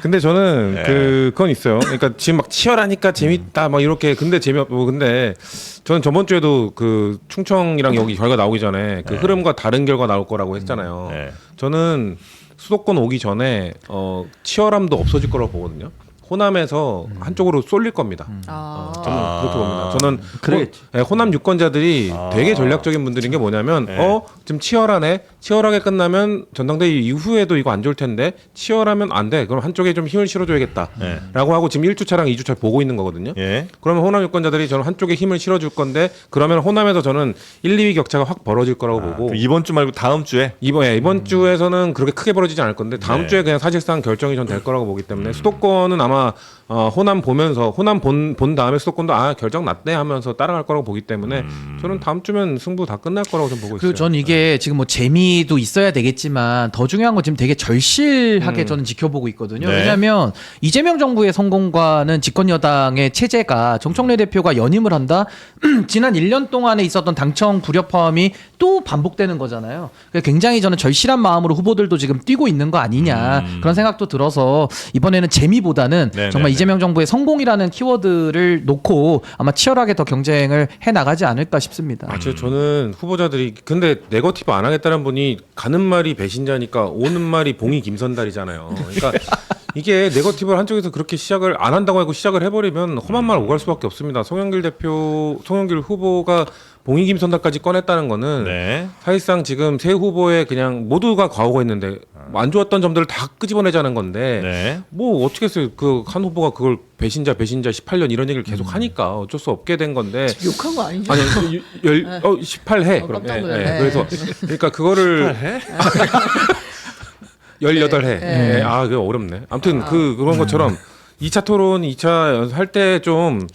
근데 저는 그건 있어요. 그러니까 지금 막 치열하니까 재밌다 막 이렇게 근데 재미없고 근데 저는 저번 주에도 그 충청이랑 여기 결과 나오기 전에 그 흐름과 다른 결과 나올 거라고 했잖아요. 네. 저는 수도권 오기 전에 치열함도 없어질 거라고 보거든요. 호남에서 한쪽으로 쏠릴 겁니다. 저는 그렇게 봅니다. 저는 그러겠지. 호남 유권자들이 되게 전략적인 분들인 게 뭐냐면 좀 치열하네. 치열하게 끝나면 전당대회 이후에도 이거 안 좋을 텐데 치열하면 안 돼. 그럼 한쪽에 좀 힘을 실어줘야겠다. 라고 하고 지금 1주차랑 2주차 보고 있는 거거든요. 예. 그러면 호남 유권자들이 저는 한쪽에 힘을 실어줄 건데 그러면 호남에서 저는 1, 2위 격차가 확 벌어질 거라고 보고 그럼 이번 주 말고 다음 주에 이번 주에서는 그렇게 크게 벌어지지 않을 건데 다음 주에 그냥 사실상 결정이 전 될 거라고 보기 때문에 수도권은 아마 호남 보면서 호남 본 다음에 수도권도 결정 났네 하면서 따라갈 거라고 보기 때문에 저는 다음 주면 승부 다 끝날 거라고 좀 보고 있어요. 그리고 전 이게 지금 뭐 재미도 있어야 되겠지만 더 중요한 건 지금 되게 절실하게 저는 지켜보고 있거든요. 네. 왜냐하면 이재명 정부의 성공과는 집권 여당의 체제가 정청래 대표가 연임을 한다. 지난 1년 동안에 있었던 당청 불협화음이 또 반복되는 거잖아요. 그래서 굉장히 저는 절실한 마음으로 후보들도 지금 뛰고 있는 거 아니냐 그런 생각도 들어서 이번에는 재미보다는 네네네. 정말 이재명 정부의 성공이라는 키워드를 놓고 아마 치열하게 더 경쟁을 해 나가지 않을까 싶습니다. 저는 후보자들이 근데 네거티브 안 하겠다는 분이 가는 말이 배신자니까 오는 말이 봉이 김선달이잖아요. 그러니까 이게 네거티브를 한쪽에서 그렇게 시작을 안 한다고 하고 시작을 해버리면 험한 말 오갈 수밖에 없습니다. 송영길 후보가 봉이 김선달까지 꺼냈다는 거는 네. 사실상 지금 세 후보의 그냥 모두가 과오가 있는데 안 좋았던 점들을 다 끄집어내자는 건데 네. 뭐 어떻게 했어요? 그 한 후보가 그걸 배신자 18년 이런 얘기를 계속 하니까 어쩔 수 없게 된 건데 욕한 거 아니죠? 아니 18회 그럼 깜짝 놀랐네. 그래서 그러니까 그거를 18회 그거 어렵네. 아무튼 그런 것처럼 2차 토론 2차 할 때 좀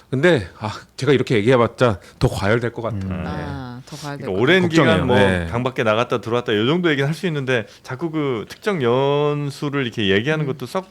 근데 제가 이렇게 얘기해봤자 더 과열될 것 같아요. 더 가야 될 그러니까 것 오랜 걱정이에요. 기간 뭐 네. 당 밖에 나갔다 들어왔다 이 정도 얘기는 할 수 있는데 자꾸 그 특정 연수를 이렇게 얘기하는 것도 썩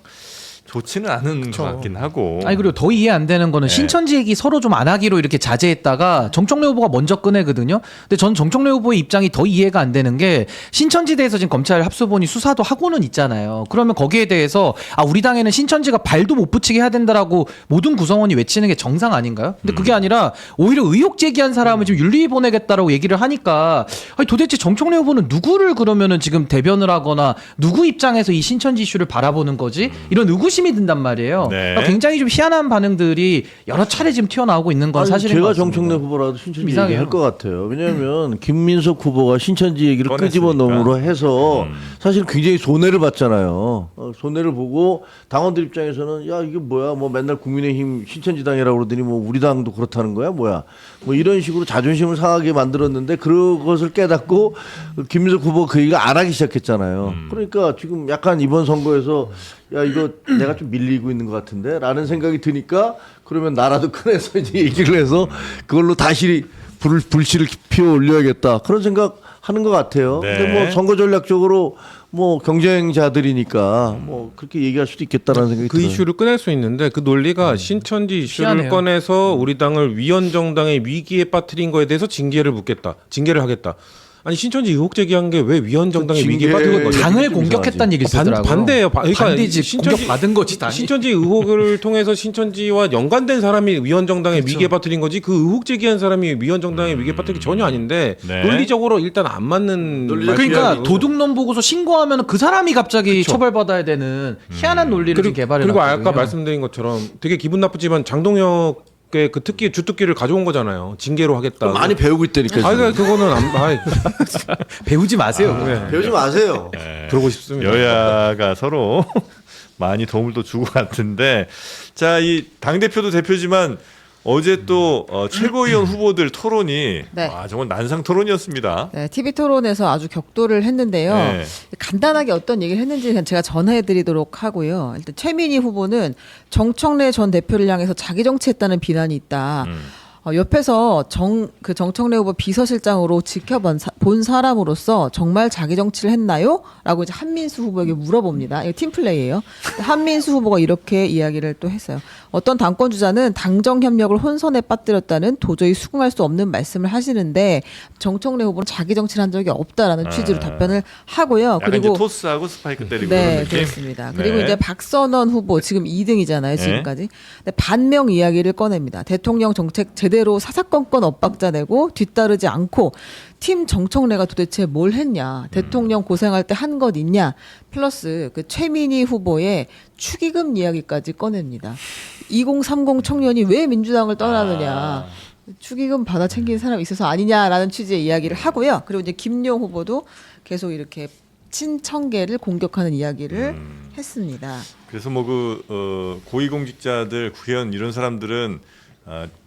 좋지는 않은 것 같긴 하고. 아니 그리고 더 이해 안 되는 거는 네. 신천지 얘기 서로 좀 안 하기로 이렇게 자제했다가 정청래 후보가 먼저 꺼내거든요. 근데 전 정청래 후보의 입장이 더 이해가 안 되는 게 신천지대에서 지금 검찰 합수본이 수사도 하고는 있잖아요. 그러면 거기에 대해서 우리 당에는 신천지가 발도 못 붙이게 해야 된다라고 모든 구성원이 외치는 게 정상 아닌가요? 근데 그게 아니라 오히려 의혹 제기한 사람을 지금 윤리위 보내겠다라고 얘기를 하니까 아니 도대체 정청래 후보는 누구를 그러면은 지금 대변을 하거나 누구 입장에서 이 신천지 이슈를 바라보는 거지? 이런 의구심이 든단 말이에요. 네. 그러니까 굉장히 좀 희한한 반응들이 여러 차례 지금 튀어나오고 있는 건 사실인 것 제가 같습니다. 정청래 후보라도 신천지 이상해요. 얘기할 것 같아요. 왜냐하면 김민석 후보가 신천지 얘기를 꺼냈으니까. 끄집어놓음으로 해서 사실 굉장히 손해를 봤잖아요. 손해를 보고 당원들 입장에서는 야 이게 뭐야 뭐 맨날 국민의힘 신천지당이라고 그러더니 뭐 우리 당도 그렇다는 거야 뭐야 뭐 이런 식으로 자존심을 상하게 만들었는데 그것을 깨닫고 김민석 후보가 그 얘기를 안 하기 시작했잖아요. 그러니까 지금 약간 이번 선거에서 야 이거 내가 좀 밀리고 있는 것 같은데 라는 생각이 드니까 그러면 나라도 꺼내서 이제 얘기를 해서 그걸로 다시 불씨를 피워 올려야겠다 그런 생각 하는 것 같아요. 네. 근데 뭐 선거 전략적으로 뭐 경쟁자들이니까 뭐 그렇게 얘기할 수도 있겠다라는 생각이 그 들어요. 이슈를 꺼낼 수 있는데 그 논리가 신천지 이슈를 희한해요. 꺼내서 우리 당을 위헌 정당의 위기에 빠뜨린 거에 대해서 징계를 하겠다. 아니 신천지 의혹 제기한 게 왜 위헌정당의 그 위기에 징계- 빠뜨는 거죠? 당을 좀 공격했다는 얘기를 쓰더라고요. 반대예요. 그러니까 반대지. 공격 받은 거지 당이. 신천지 의혹을 통해서 신천지와 연관된 사람이 위헌정당의 그렇죠. 위기에 빠뜨린 거지 그 의혹 제기한 사람이 위헌정당의 위기에 빠뜨린 게 전혀 아닌데 네. 논리적으로 일단 안 맞는 그러니까 말씀이고. 도둑놈 보고서 신고하면 그 사람이 갑자기 처벌받아야 되는 희한한 논리를 지금 개발해 그리고 놨거든요. 아까 말씀드린 것처럼 되게 기분 나쁘지만 장동혁의 그 특기 주특기를 가져온 거잖아요. 징계로 하겠다. 많이 배우고 있다니까. 아, 그거는 배우지 마세요. 네. 배우지 마세요. 그러고 싶습니다. 여야가 서로 많이 도움을 또 주고 같은데 자, 이 당대표도 대표지만 어제 또 최고위원 후보들 토론이 네. 정말 난상 토론이었습니다. 네, TV 토론에서 아주 격돌을 했는데요. 네. 간단하게 어떤 얘기를 했는지 그냥 제가 전해드리도록 하고요. 일단 최민희 후보는 정청래 전 대표를 향해서 자기 정치했다는 비난이 있다. 옆에서 정청래 후보 비서실장으로 지켜본 본 사람으로서 정말 자기 정치를 했나요? 라고 이제 한민수 후보에게 물어봅니다. 이거 팀플레이예요. 한민수 후보가 이렇게 이야기를 또 했어요. 어떤 당권 주자는 당정 협력을 혼선에 빠뜨렸다는 도저히 수긍할 수 없는 말씀을 하시는데 정청래 후보는 자기 정치를 한 적이 없다라는 취지로 답변을 하고요. 약간 그리고 이제 토스하고 스파이크 때리고 네, 그런 느낌. 그렇습니다. 그리고 네. 이제 박선원 후보 지금 2등이잖아요, 지금까지. 근데 반명 이야기를 꺼냅니다. 대통령 정책 제대로 사사건건 엇박자 내고 뒤따르지 않고 팀 정청래가 도대체 뭘 했냐, 대통령 고생할 때 한 것 있냐, 플러스 그 최민희 후보의 축의금 이야기까지 꺼냅니다. 2030 청년이 왜 민주당을 떠나느냐. 축의금 받아 챙긴 사람 있어서 아니냐라는 취지의 이야기를 하고요. 그리고 이제 김용 후보도 계속 이렇게 친청계를 공격하는 이야기를 했습니다. 그래서 뭐 고위공직자들 국회의원 이런 사람들은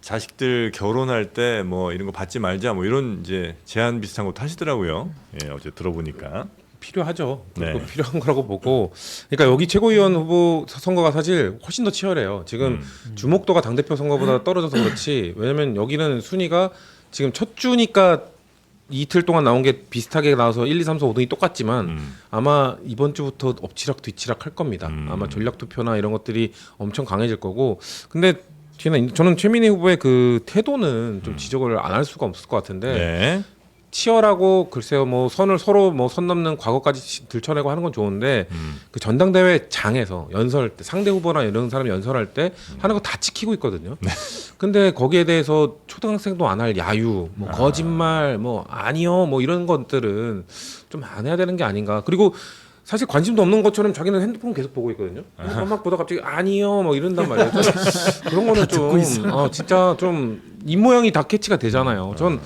자식들 결혼할 때 뭐 이런 거 받지 말자 뭐 이런 이제 제안 비슷한 것도 하시더라고요. 예, 어제 들어보니까. 필요하죠. 네. 그리고 필요한 거라고 보고. 그러니까 여기 최고위원 후보 선거가 사실 훨씬 더 치열해요. 지금 주목도가 당대표 선거보다 떨어져서 그렇지. 왜냐면 여기는 순위가 지금 첫 주니까 이틀 동안 나온 게 비슷하게 나와서 1, 2, 3, 4, 5등이 똑같지만 아마 이번 주부터 엎치락 뒤치락 할 겁니다. 아마 전략 투표나 이런 것들이 엄청 강해질 거고. 근데 저는 최민희 후보의 그 태도는 좀 지적을 안 할 수가 없을 것 같은데 네. 치열하고 글쎄요 뭐 선을 서로 뭐 선 넘는 과거까지 들춰내고 하는 건 좋은데 그 전당대회 장에서 연설 때 상대 후보나 이런 사람 연설할 때 하는 거 다 지키고 있거든요. 근데 거기에 대해서 초등학생도 안 할 야유, 뭐 거짓말, 뭐 아니요, 뭐 이런 것들은 좀 안 해야 되는 게 아닌가. 그리고 사실 관심도 없는 것처럼 자기는 핸드폰 계속 보고 있거든요. 막 보다 갑자기 아니요, 뭐 이런단 말이에요. 그런 거는 좀 진짜 좀 입모양이 다 캐치가 되잖아요. 전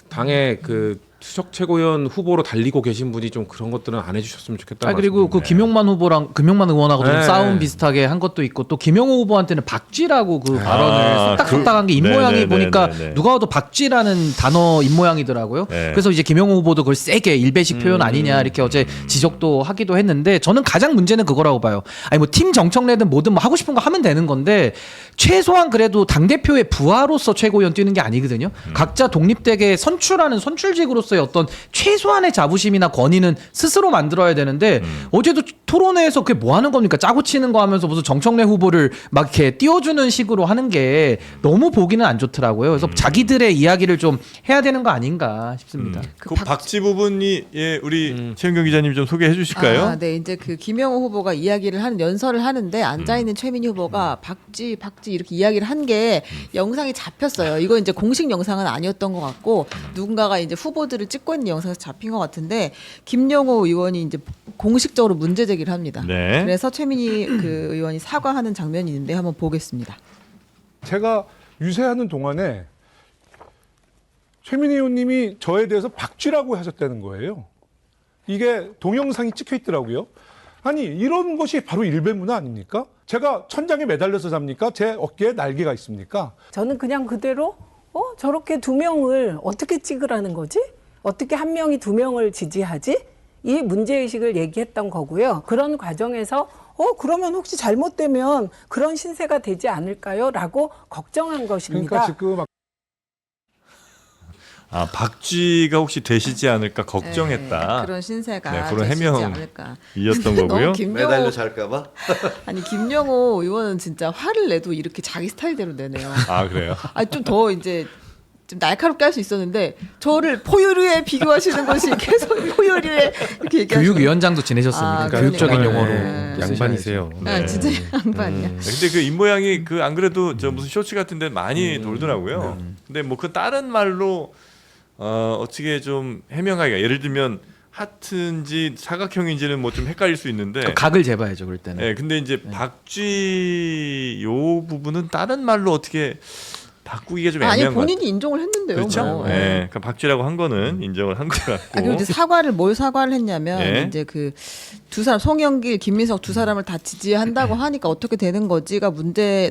당의 그 수석 최고위원 후보로 달리고 계신 분이 좀 그런 것들은 안 해주셨으면 좋겠다. 그리고 그 김용만 의원하고 좀 네. 싸움 비슷하게 한 것도 있고 또 김용호 후보한테는 박쥐라고 그 발언을 쏙딱쏙딱한 게 입모양이 네네네네네. 보니까 누가 봐도 박쥐라는 단어 입모양이더라고요. 네. 그래서 이제 김용호 후보도 그걸 세게 일배식 표현 아니냐 이렇게 어제 지적도 하기도 했는데 저는 가장 문제는 그거라고 봐요. 아니 뭐 팀 정청래든 뭐든 뭐 하고 싶은 거 하면 되는 건데 최소한 그래도 당 대표의 부하로서 최고위원 뛰는 게 아니거든요. 각자 독립되게 선출하는 선출직으로서의 어떤 최소한의 자부심이나 권위는 스스로 만들어야 되는데 어제도 토론회에서 그게 뭐 하는 겁니까? 짜고 치는 거 하면서 무슨 정청래 후보를 막 이렇게 띄워주는 식으로 하는 게 너무 보기는 안 좋더라고요. 그래서 자기들의 이야기를 좀 해야 되는 거 아닌가 싶습니다. 그 박지 부분이 예, 우리 최은경 기자님 좀 소개해 주실까요? 네, 이제 그 김영호 후보가 이야기를 하는 연설을 하는데 앉아 있는 최민희 후보가 박쥐 이렇게 이야기를 한 게 영상이 잡혔어요. 이거 이제 공식 영상은 아니었던 것 같고 누군가가 이제 후보들을 찍고 있는 영상에서 잡힌 것 같은데 김영호 의원이 이제 공식적으로 문제 제기를 합니다. 네. 그래서 최민희 그 의원이 사과하는 장면이 있는데 한번 보겠습니다. 제가 유세하는 동안에 최민희 의원님이 저에 대해서 박쥐라고 하셨다는 거예요. 이게 동영상이 찍혀 있더라고요. 아니 이런 것이 바로 일배문화 아닙니까? 제가 천장에 매달려서 잡니까? 제 어깨에 날개가 있습니까? 저는 그냥 그대로 저렇게 두 명을 어떻게 찍으라는 거지? 어떻게 한 명이 두 명을 지지하지? 이 문제의식을 얘기했던 거고요. 그런 과정에서 그러면 혹시 잘못되면 그런 신세가 되지 않을까요? 라고 걱정한 것입니다. 그러니까 지금 박쥐가 혹시 되시지 않을까 걱정했다. 네, 그런 신세가 네, 그런 되시지 해명이었던 않을까. 거고요. 매달려 잘까봐. 아니 김영호 의원은 진짜 화를 내도 이렇게 자기 스타일대로 내네요. 아 그래요? 아니 좀 더 이제 좀 날카롭게 할 수 있었는데 저를 포유류에 비교하시는 것이 계속 포유류에 이렇게 얘기하시는 교육위원장도 지내셨으니까 아, 교육적인 그러니까요. 용어로 네. 양반이세요. 아, 진짜 양반이야. 근데 그 입모양이 그 안 그래도 저 무슨 쇼츠 같은 데 많이 돌더라고요. 근데 뭐 그 다른 말로 어떻게 좀 해명하기가 예를 들면 하트인지 사각형인지는 뭐 좀 헷갈릴 수 있는데 그 각을 재봐야죠 그럴 때는. 네, 근데 이제 박쥐 요 부분은 다른 말로 어떻게 바꾸기가 좀 애매한 아니 것 같아요. 본인이 인정을 했는데요. 그렇죠? 뭐. 네, 그러니까 박쥐라고 한 거는 인정을 한 것 같고. 아, 그리고 이제 사과를 뭘 사과를 했냐면 예. 이제 그 두 사람 송영길, 김민석 두 사람을 다 지지한다고 하니까 어떻게 되는 거지가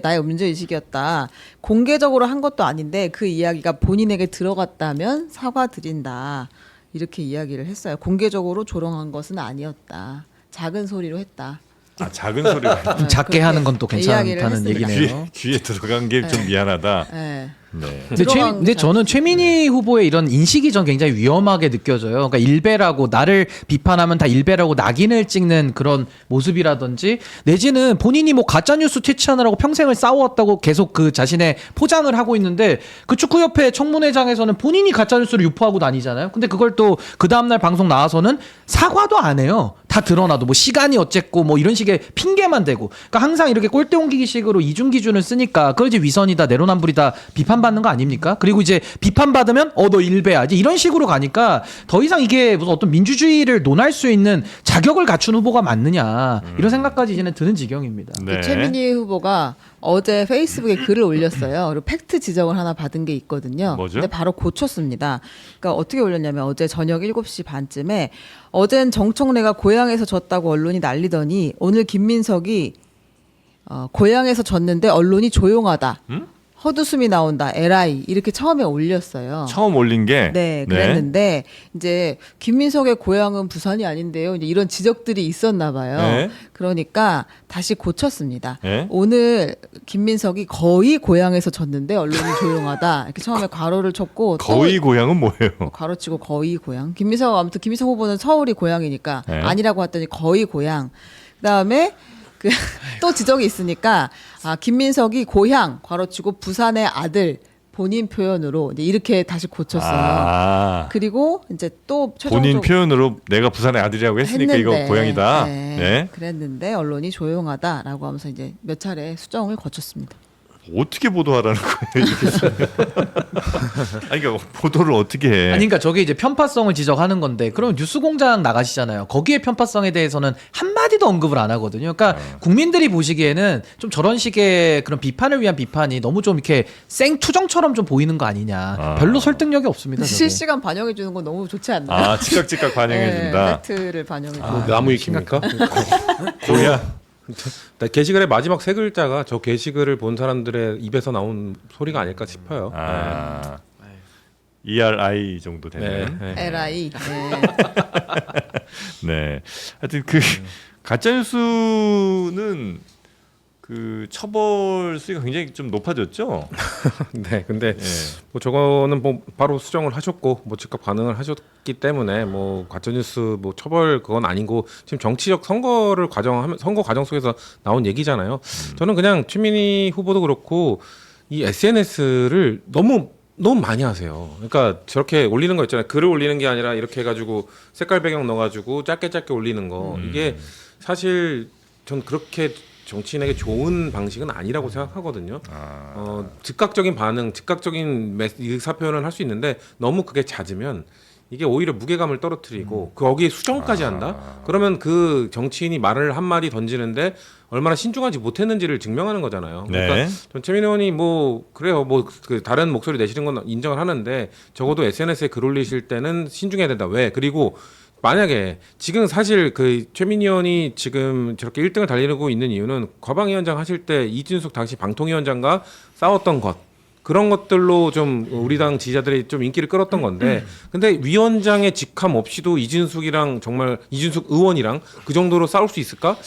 나의 문제 의식이었다. 공개적으로 한 것도 아닌데 그 이야기가 본인에게 들어갔다면 사과드린다. 이렇게 이야기를 했어요. 공개적으로 조롱한 것은 아니었다. 작은 소리로 했다. 아, 작은 소리가 좀 작게 그렇게 하는 건 또 이야기를 괜찮다는 했습니다. 얘기네요. 귀에 들어간 게 좀 미안하다. 네. 네. 근데 저는 최민희 후보의 이런 인식이 전 굉장히 위험하게 느껴져요. 그러니까 일배라고 나를 비판하면 다 일배라고 낙인을 찍는 그런 모습이라든지 내지는 본인이 뭐 가짜 뉴스 퇴치하느라고 평생을 싸워왔다고 계속 그 자신의 포장을 하고 있는데 그 축구협회 청문회장에서는 본인이 가짜 뉴스를 유포하고 다니잖아요. 근데 그걸 또 그 다음날 방송 나와서는 사과도 안 해요. 다 드러나도 뭐 시간이 어쨌고 뭐 이런 식의 핑계만 대고. 그러니까 항상 이렇게 꼴대 옮기기식으로 이중 기준을 쓰니까 그걸 이제 위선이다 내로남불이다 비판받는 거 아닙니까? 그리고 이제 비판받으면 너 일배야 이제 이런 식으로 가니까 더 이상 이게 무슨 어떤 민주주의를 논할 수 있는 자격을 갖춘 후보가 맞느냐 이런 생각까지 이제는 드는 지경입니다. 네. 최민희 후보가 어제 페이스북에 글을 올렸어요. 그리고 팩트 지적을 하나 받은 게 있거든요. 뭐죠? 근데 바로 고쳤습니다. 그러니까 어떻게 올렸냐면 어제 저녁 7시 반쯤에 어젠 정청래가 고향에서 졌다고 언론이 난리더니 오늘 김민석이 고향에서 졌는데 언론이 조용하다. 헛웃음이 나온다. 에라이 이렇게 처음에 올렸어요. 처음 올린 게 네, 그랬는데 이제 김민석의 고향은 부산이 아닌데요. 이제 이런 지적들이 있었나 봐요. 네. 그러니까 다시 고쳤습니다. 네. 오늘 김민석이 거의 고향에서 졌는데 언론이 조용하다. 이렇게 처음에 괄호를 쳤고 거의 고향은 뭐예요? 또 괄호치고 거의 고향. 아무튼 김민석 후보는 서울이 고향이니까 네. 아니라고 했더니 거의 고향. 그다음에 또 지적이 있으니까 김민석이 고향 괄호치고 부산의 아들 본인 표현으로 이제 이렇게 다시 고쳤어요. 아, 그리고 이제 또 본인 최종적으로 표현으로 내가 부산의 아들이라고 했으니까 이거 했는데, 고향이다. 네, 네. 그랬는데 언론이 조용하다라고 하면서 이제 몇 차례 수정을 거쳤습니다. 어떻게 보도하라는 거예요? 이렇게 아니 그러니까 보도를 어떻게 해? 아니 그러니까 저게 이제 편파성을 지적하는 건데 그러면 뉴스공장 나가시잖아요. 거기에 편파성에 대해서는 한마디도 언급을 안 하거든요. 그러니까 국민들이 보시기에는 좀 저런 식의 그런 비판을 위한 비판이 너무 좀 이렇게 생투정처럼 좀 보이는 거 아니냐. 별로 설득력이 없습니다. 저게. 실시간 반영해 주는 건 너무 좋지 않나요? 아, 즉각 반영해 준다. 팩트를 반영해 주는 뭐 나무 위키입니까? 고향. 나 게시글의 마지막 세 글자가 저 게시글을 본 사람들의 입에서 나온 소리가 아닐까 싶어요. 아, ERI 정도 되는. 네. 네. LI. 네. 네. 하여튼 그 가짜 뉴스는 그 처벌 수위가 굉장히 좀 높아졌죠. 네, 근데 네. 뭐 저거는 뭐 바로 수정을 하셨고 뭐 즉각 반응을 하셨기 때문에 뭐 가짜뉴스 뭐 처벌 그건 아니고 지금 정치적 선거 과정 속에서 나온 얘기잖아요. 저는 그냥 최민희 후보도 그렇고 이 SNS를 너무 많이 하세요. 그러니까 저렇게 올리는 거 있잖아요. 글을 올리는 게 아니라 이렇게 해가지고 색깔 배경 넣어가지고 짧게 올리는 거 이게 사실 전 그렇게 정치인에게 좋은 방식은 아니라고 생각하거든요. 즉각적인 반응, 즉각적인 의사 표현을 할 수 있는데 너무 그게 잦으면 이게 오히려 무게감을 떨어뜨리고 거기에 수정까지 한다? 그러면 그 정치인이 말을 한마디 던지는데 얼마나 신중하지 못했는지를 증명하는 거잖아요. 그러니까 네. 전 최민희 의원이 뭐 그래요. 뭐 그 다른 목소리 내시는 건 인정을 하는데 적어도 SNS에 글 올리실 때는 신중해야 된다. 왜? 그리고 만약에 지금 사실 그 최민희 의원이 지금 저렇게 1등을 달리고 있는 이유는 과방위원장 하실 때 이준석 당시 방통위원장과 싸웠던 것 그런 것들로 좀 우리 당 지지자들이 좀 인기를 끌었던 건데 근데 위원장의 직함 없이도 이준석 의원이랑 그 정도로 싸울 수 있을까?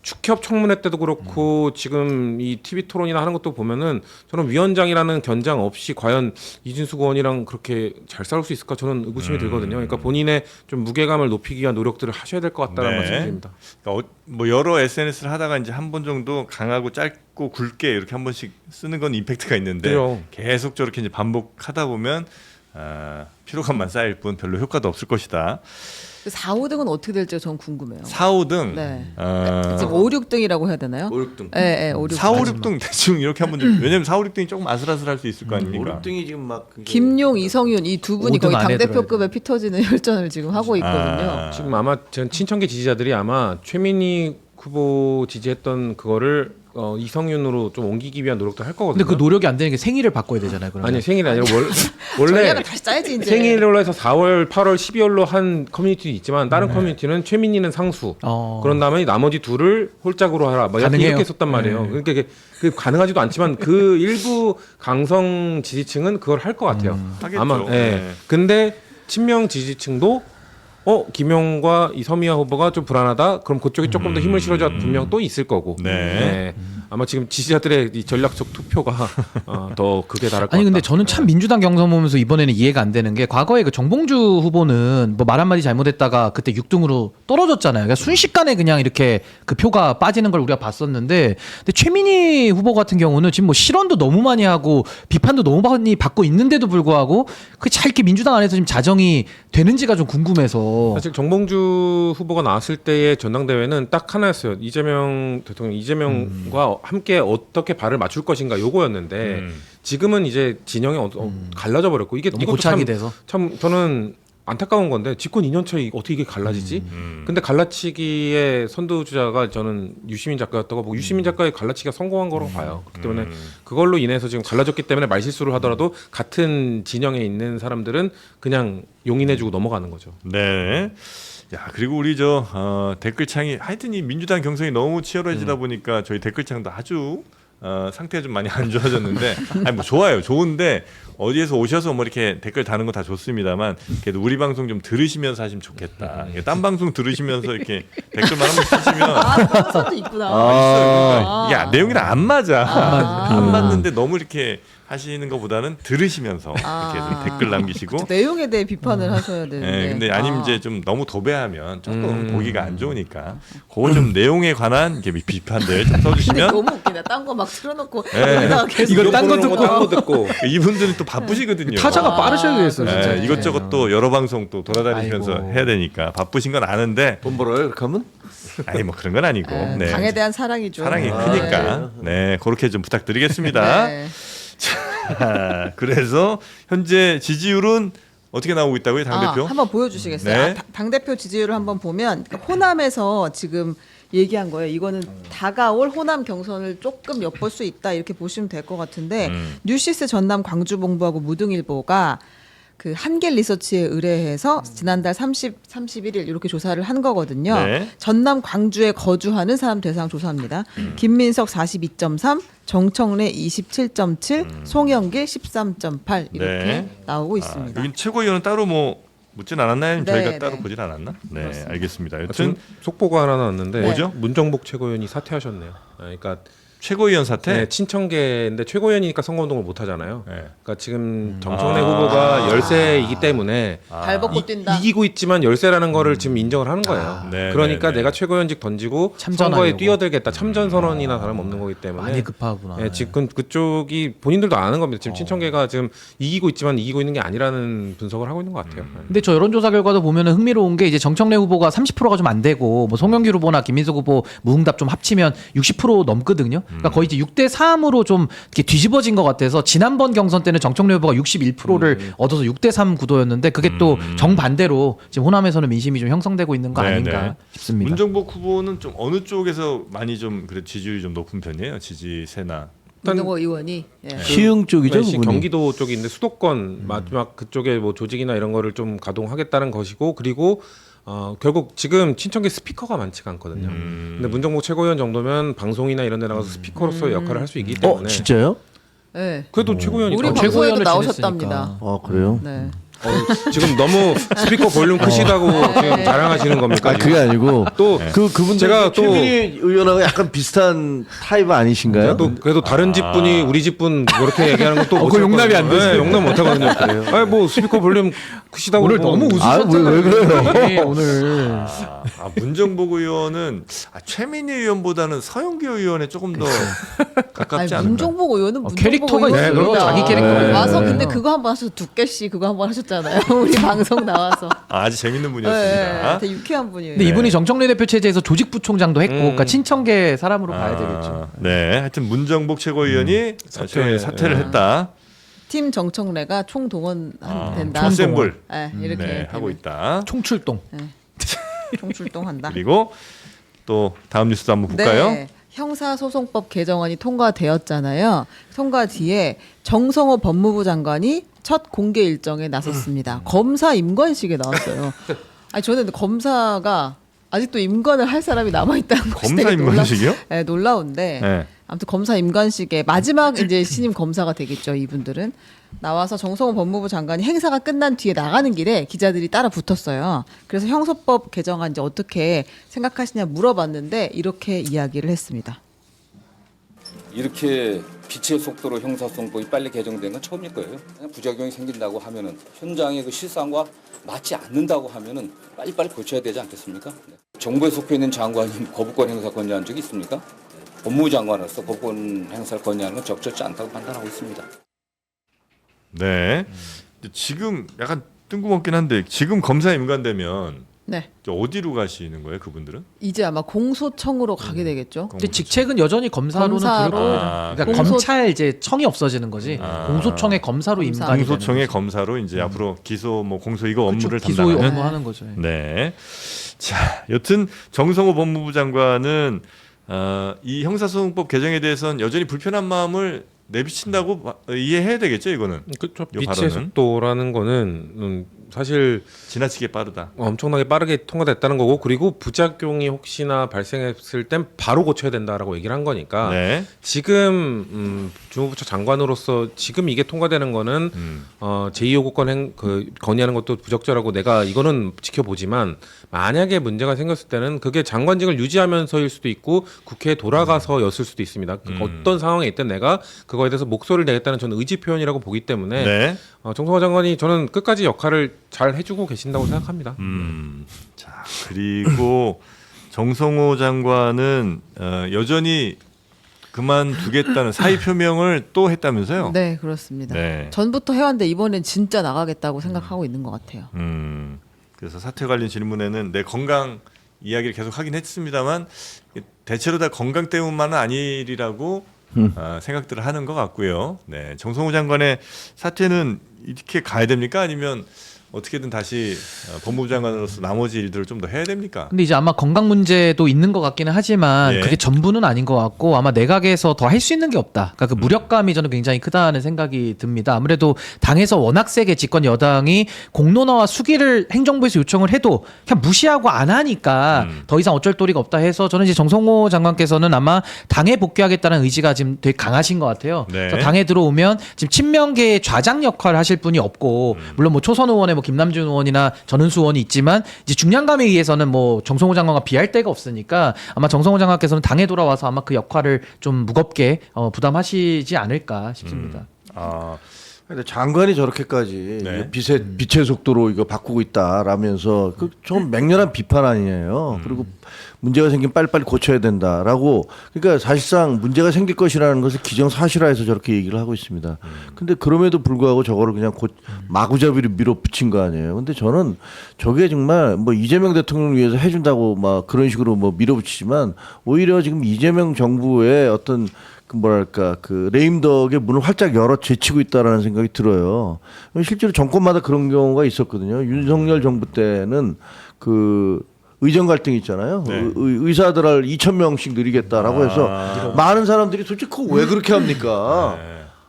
축협 청문회 때도 그렇고 지금 이 TV 토론이나 하는 것도 보면은 저는 위원장이라는 견장 없이 과연 이진숙 의원이랑 그렇게 잘 싸울 수 있을까 저는 의구심이 들거든요. 그러니까 본인의 좀 무게감을 높이기 위한 노력들을 하셔야 될 것 같다는 네. 말씀드립니다. 그러니까 뭐 여러 SNS를 하다가 이제 한 번 정도 강하고 짧고 굵게 이렇게 한 번씩 쓰는 건 임팩트가 있는데 그래요. 계속 저렇게 이제 반복하다 보면 피로감만 쌓일 뿐 별로 효과도 없을 것이다. 4, 5등은 어떻게 될지 전 궁금해요. 4, 5등. 네. 지금 5, 6등이라고 해야 되나요? 5, 6등. 네, 5, 6등. 4, 5, 6등 대충 이렇게 한번 좀 왜냐면 4, 5, 6등이 조금 아슬아슬할 수 있을 거 아닙니까? 5등이 지금 막 김용, 이성윤 이 두 분이 5등 거의 안에 당대표급에 피 터지는 혈전을 지금 하고 있거든요. 지금 아마 전 친청계 지지자들이 아마 최민희 후보 지지했던 그거를 이성윤으로 좀 옮기기 위한 노력도 할 거거든요. 근데 그 노력이 안 되는 게 생일을 바꿔야 되잖아요. 그러면. 아니 생일이 아니라 원래 전략을 다시 짜야지 이제. 생일로 해서 4월, 8월, 12월로 한 커뮤니티도 있지만 다른 커뮤니티는 최민희는 상수. 그런 다음에 나머지 둘을 홀짝으로 하라. 막 가능해요. 이렇게 했었단 말이에요. 그러니까 그게 가능하지도 않지만 그 일부 강성 지지층은 그걸 할 것 같아요. 하겠죠. 아마. 예. 네. 근데 친명 지지층도 김용과 이 서미아 후보가 좀 불안하다. 그럼 그쪽이 조금 더 힘을 실어줘 분명 또 있을 거고. 네. 아마 지금 지지자들의 이 전략적 투표가 더 극에 달할 것 같다. 아니 근데 저는 참 민주당 경선 보면서 이번에는 이해가 안 되는 게 과거에 그 정봉주 후보는 뭐 말 한마디 잘못했다가 그때 6등으로 떨어졌잖아요. 그러니까 순식간에 그냥 이렇게 그 표가 빠지는 걸 우리가 봤었는데 근데 최민희 후보 같은 경우는 지금 뭐 실언도 너무 많이 하고 비판도 너무 많이 받고 있는데도 불구하고 그 잘 이렇게 민주당 안에서 지금 자정이 되는지가 좀 궁금해서 사실 정봉주 후보가 나왔을 때의 전당대회는 딱 하나였어요. 이재명 대통령, 이재명과 함께 어떻게 발을 맞출 것인가 요거였는데 지금은 이제 진영이 갈라져 버렸고 이게 너무 이것도 고착이 돼서 참 저는 안타까운 건데 집권 2년 차에 어떻게 이게 갈라지지? 근데 갈라치기의 선두주자가 저는 유시민 작가였다고 보고 유시민 작가의 갈라치기가 성공한 거로 봐요. 그렇기 때문에 그걸로 인해서 지금 갈라졌기 때문에 말실수를 하더라도 같은 진영에 있는 사람들은 그냥 용인해주고 넘어가는 거죠. 네. 야 그리고 우리 댓글창이 하여튼 이 민주당 경선이 너무 치열해지다 보니까 저희 댓글창도 아주 상태가 좀 많이 안 좋아졌는데 아니 뭐 좋아요 좋은데 어디에서 오셔서 뭐 이렇게 댓글 다는 거 다 좋습니다만 그래도 우리 방송 좀 들으시면서 하시면 좋겠다. 딴 방송 들으시면서 이렇게 댓글만 한번 쓰시면 그런 사람도 있구나. 있어요. 그러니까 이게 내용이랑 안 맞아. 안 맞는데 너무 이렇게 하시는 것보다는 들으시면서 이렇게 좀 댓글 남기시고 내용에 대해 비판을 하셔야 되는데. 네, 근데 아니면 이제 좀 너무 도배하면 조금 보기가 안 좋으니까 그거 좀 내용에 관한 이렇게 비판들 좀 근데 써주시면 너무 웃기네. 딴 거 막 틀어놓고 네. 여기다가 계속 이걸 딴거 듣고. 딴거 듣고 이분들은 또 바쁘시거든요. 타자가 빠르셔야겠어요. 진짜. 네, 이것저것 또 여러 방송 또 돌아다니면서 아이고. 해야 되니까 바쁘신 건 아는데 돈 벌어요 그렇게 하면? 아니 뭐 그런 건 아니고 네. 당에 대한 사랑이죠. 사랑이 크니까 네 그렇게 좀 부탁드리겠습니다. 네. 자, 그래서 현재 지지율은 어떻게 나오고 있다고요, 당대표? 한번 보여주시겠어요? 네. 당대표 지지율을 한번 보면 호남에서 지금 얘기한 거예요. 이거는 다가올 호남 경선을 조금 엿볼 수 있다 이렇게 보시면 될 것 같은데 뉴시스 전남 광주본부하고 무등일보가 그 한길 리서치에 의뢰해서 지난달 31일 이렇게 조사를 한 거거든요. 네. 전남 광주에 거주하는 사람 대상 조사입니다. 김민석 42.3, 정청래 27.7, 송영길 13.8 이렇게 네. 나오고 있습니다. 여긴 최고위원은 따로 뭐 묻진 않았나요? 네, 저희가 네. 따로 보진 않았나? 네, 그렇습니다. 알겠습니다. 지금 여튼 속보가 하나 나왔는데 뭐죠? 문정복 최고위원이 사퇴하셨네요. 그러니까 최고위원 사태. 네, 친청계인데 최고위원이니까 선거운동을 못 하잖아요. 네. 그러니까 지금 정청래 후보가 열세이기 때문에 발 벗고 뛴다. 이기고 있지만 열세라는 거를 지금 인정을 하는 거예요. 네, 그러니까 네, 네. 내가 최고위원직 던지고 참전하려고. 선거에 뛰어들겠다. 참전 선언이나 다름없는 거기 때문에 많이 급하구나. 예, 지금 그쪽이 본인들도 아는 겁니다. 지금 친청계가 지금 이기고 있지만 이기고 있는 게 아니라는 분석을 하고 있는 것 같아요. 근데 저 여론조사 결과도 보면은 흥미로운 게 이제 정청래 후보가 30%가 좀 안 되고 뭐 송영길 후보나 김민석 후보 무응답 좀 합치면 60% 넘거든요. 그러니까 거의 이제 6대 3으로 좀 이렇게 뒤집어진 것 같아서 지난번 경선 때는 정청래 후보가 61%를 얻어서 6대 3 구도였는데 그게 또 정반대로 지금 호남에서는 민심이 좀 형성되고 있는 거 네, 아닌가 네. 싶습니다. 문정복 후보는 좀 어느 쪽에서 많이 좀 그래 지지율이 좀 높은 편이에요? 지지세나. 문정호 의원이 예. 시흥 쪽이죠 시 그분이? 경기도 쪽인데 수도권 마지막 그쪽에 뭐 조직이나 이런 거를 좀 가동하겠다는 것이고 그리고 결국 지금 친청계 스피커가 많지가 않거든요. 근데 문정복 최고위원 정도면 방송이나 이런 데 나가서 스피커로서의 역할을 할 수 있기 때문에 진짜요? 네. 그래도 최고위원이 우리 어, 방송에도 최고위원을 나오셨답니다. 아 그래요? 네. 지금 너무 스피커 볼륨 크시다고 지금 자랑하시는 겁니까? 아, 그게 아니고 또 그분 제가 또 최민희 의원하고 약간 비슷한 타입 아니신가요? 제가 또 그래도 다른 집분이 우리 집분 그렇게 얘기하는 것도 그거 용납이 안 되세요? 네, 용납 못 하거든요. 아니 뭐 스피커 볼륨 크시다고 오늘 뭐. 너무 웃으셨잖아요. 왜 그래요? 오늘. 문정복 의원은 최민희 의원보다는 서영교 의원에 조금 더 가깝지 않나요? 문종복 의원은 문종복 캐릭터가 의원입니다. 있어요. 그렇죠. 자기 캐릭터가 네. 와서 있어요. 근데 그거 한번 하셔서 두께씨 그거 한번 하셨잖아요. 우리 방송 나와서. 아주 재밌는 네, 분이었습니다. 되게 유쾌한 분이에요. 근데 이분이 정청래 대표 체제에서 조직부총장도 했고, 음. 그러니까 친청계 사람으로 봐야 되겠죠. 네, 하여튼 문정복 최고위원이 사퇴를 네. 했다. 팀 정청래가 총동원된다. 총센불 네, 이렇게 네, 하고 되면 있다. 총출동. 총출동한다. 그리고 또 다음 뉴스도 한번 볼까요? 네. 형사소송법 개정안이 통과되었잖아요. 통과 뒤에 정성호 법무부 장관이 첫 공개 일정에 나섰습니다. 검사 임관식에 나왔어요. 아니 저는 검사가 아직도 임관을 할 사람이 남아 있다는 것이 검사 되게 임관식이요? 네, 놀라운데 네. 아무튼 검사 임관식에 마지막 이제 신임 검사가 되겠죠. 이분들은 나와서 정성호 법무부 장관이 행사가 끝난 뒤에 나가는 길에 기자들이 따라 붙었어요. 그래서 형사법 개정안 이제 어떻게 생각하시냐 물어봤는데 이렇게 이야기를 했습니다. 이렇게 빛의 속도로 형사소송법이 빨리 개정된 건 처음일 거예요. 그냥 부작용이 생긴다고 하면은 현장의 그 실상과 맞지 않는다고 하면은 빨리빨리 고쳐야 되지 않겠습니까? 네. 정부에 속해 있는 장관이 거부권 행사 건의한 적이 있습니까? 법무부 장관으로서 거부권 행사를 건의하는 건 적절치 않다고 판단하고 있습니다. 네. 지금 약간 뜬금없긴 한데 지금 검사 임관되면 네. 어디로 가시는 거예요, 그분들은? 이제 아마 공소청으로 가게 되겠죠. 근데 직책은 여전히 검사로는 검사로 부를 거예요. 그러니까 공소- 검찰 이제 청이 없어지는 거지. 공소청의 검사로 검사. 임관이 되는 공소청의 거지. 검사로 이제 앞으로 기소 뭐 공소 이거 그렇죠. 업무를 기소 담당하는. 업무하는 거죠. 네. 자, 여튼 정성호 법무부 장관은 이 형사소송법 개정에 대해서는 여전히 불편한 마음을 내비친다고 이해해야 되겠죠, 이거는. 그렇죠. 요 빛의 발언은? 속도라는 거는 사실 지나치게 빠르다. 엄청나게 빠르게 통과됐다는 거고 그리고 부작용이 혹시나 발생했을 땐 바로 고쳐야 된다라고 얘기를 한 거니까 네. 지금 주무부처 장관으로서 지금 이게 통과되는 거는 제2요구권 건의하는 것도 부적절하고 내가 이거는 지켜보지만 만약에 문제가 생겼을 때는 그게 장관직을 유지하면서일 수도 있고 국회에 돌아가서였을 수도 있습니다. 어떤 상황에 있든 내가 그거에 대해서 목소리를 내겠다는 저는 의지 표현이라고 보기 때문에 네. 정성호 장관이 저는 끝까지 역할을 잘 해주고 계신다고 생각합니다. 자, 그리고 정성호 장관은 여전히 그만두겠다는 사의 표명을 또 했다면서요? 네, 그렇습니다. 네. 전부터 해왔는데 이번엔 진짜 나가겠다고 생각하고 있는 것 같아요. 그래서 사퇴 관련 질문에는 내 건강 이야기를 계속 하긴 했습니다만 대체로 다 건강 때문만은 아니리라고 생각들을 하는 것 같고요. 네, 정성호 장관의 사퇴는 이렇게 가야 됩니까? 아니면 어떻게든 다시 법무부 장관으로서 나머지 일들을 좀 더 해야 됩니까? 근데 이제 아마 건강 문제도 있는 것 같기는 하지만 예. 그게 전부는 아닌 것 같고 아마 내각에서 더 할 수 있는 게 없다. 그러니까 그 무력감이 저는 굉장히 크다는 생각이 듭니다. 아무래도 당에서 워낙 세게 집권 여당이 공론화와 수기를 행정부에서 요청을 해도 그냥 무시하고 안 하니까 더 이상 어쩔 도리가 없다 해서 저는 이제 정성호 장관께서는 아마 당에 복귀하겠다는 의지가 지금 되게 강하신 것 같아요. 네. 그래서 당에 들어오면 지금 친명계의 좌장 역할을 하실 분이 없고 물론 뭐 초선 의원의 뭐 김남준 의원이나 전은수 의원이 있지만 이제 중량감에 의해서는 뭐 정성호 장관과 비할 데가 없으니까 아마 정성호 장관께서는 당에 돌아와서 아마 그 역할을 좀 무겁게 부담하시지 않을까 싶습니다. 근데 장관이 저렇게까지 네. 빛의 속도로 이거 바꾸고 있다라면서 그 좀 맹렬한 비판 아니에요. 그리고 문제가 생기면 빨리빨리 고쳐야 된다라고 그러니까 사실상 문제가 생길 것이라는 것을 기정사실화해서 저렇게 얘기를 하고 있습니다. 근데 그럼에도 불구하고 저거를 그냥 마구잡이로 밀어붙인 거 아니에요. 근데 저는 저게 정말 뭐 이재명 대통령을 위해서 해준다고 막 그런 식으로 뭐 밀어붙이지만 오히려 지금 이재명 정부의 어떤 그 레임덕의 문을 활짝 열어 제치고 있다라는 생각이 들어요. 실제로 정권마다 그런 경우가 있었거든요. 윤석열 정부 때는 그 의정 갈등이 있잖아요. 네. 의사들을 2,000명씩 늘리겠다라고 해서 많은 사람들이 도대체 그거 왜 그렇게 합니까?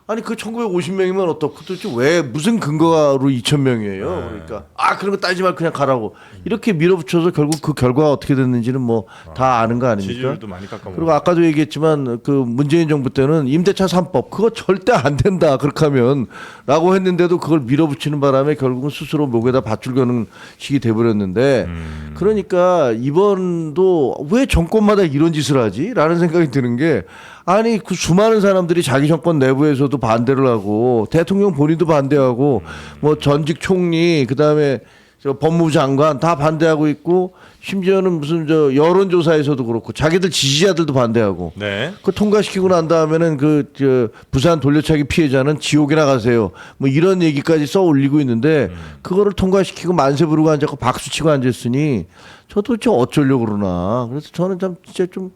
아니 그 1950명이면 어떻고 도대체 왜 무슨 근거로 2,000명이에요? 그러니까 그런 거 따지지 말고 그냥 가라고 이렇게 밀어붙여서 결국 그 결과가 어떻게 됐는지는 뭐 다 아는 거 아닙니까? 지지율도 많이 깎아먹고. 그리고 아까도 얘기했지만 그 문재인 정부 때는 임대차 3법 그거 절대 안 된다 그렇게 하면라고 했는데도 그걸 밀어붙이는 바람에 결국은 스스로 목에다 밧줄 거는 식이 돼버렸는데 그러니까 이번도 왜 정권마다 이런 짓을 하지라는 생각이 드는 게 아니 그 수많은 사람들이 자기 정권 내부에서도 반대를 하고 대통령 본인도 반대하고 뭐 전직 총리 그다음에 저 법무부 장관 다 반대하고 있고 심지어는 무슨 저 여론조사에서도 그렇고 자기들 지지자들도 반대하고 네. 그 통과시키고 난 다음에는 그 저 부산 돌려차기 피해자는 지옥이나 가세요 뭐 이런 얘기까지 써 올리고 있는데 그거를 통과시키고 만세 부르고 앉았고 박수 치고 앉았으니 저 도대체 어쩌려고 그러나 그래서 저는 참 진짜 좀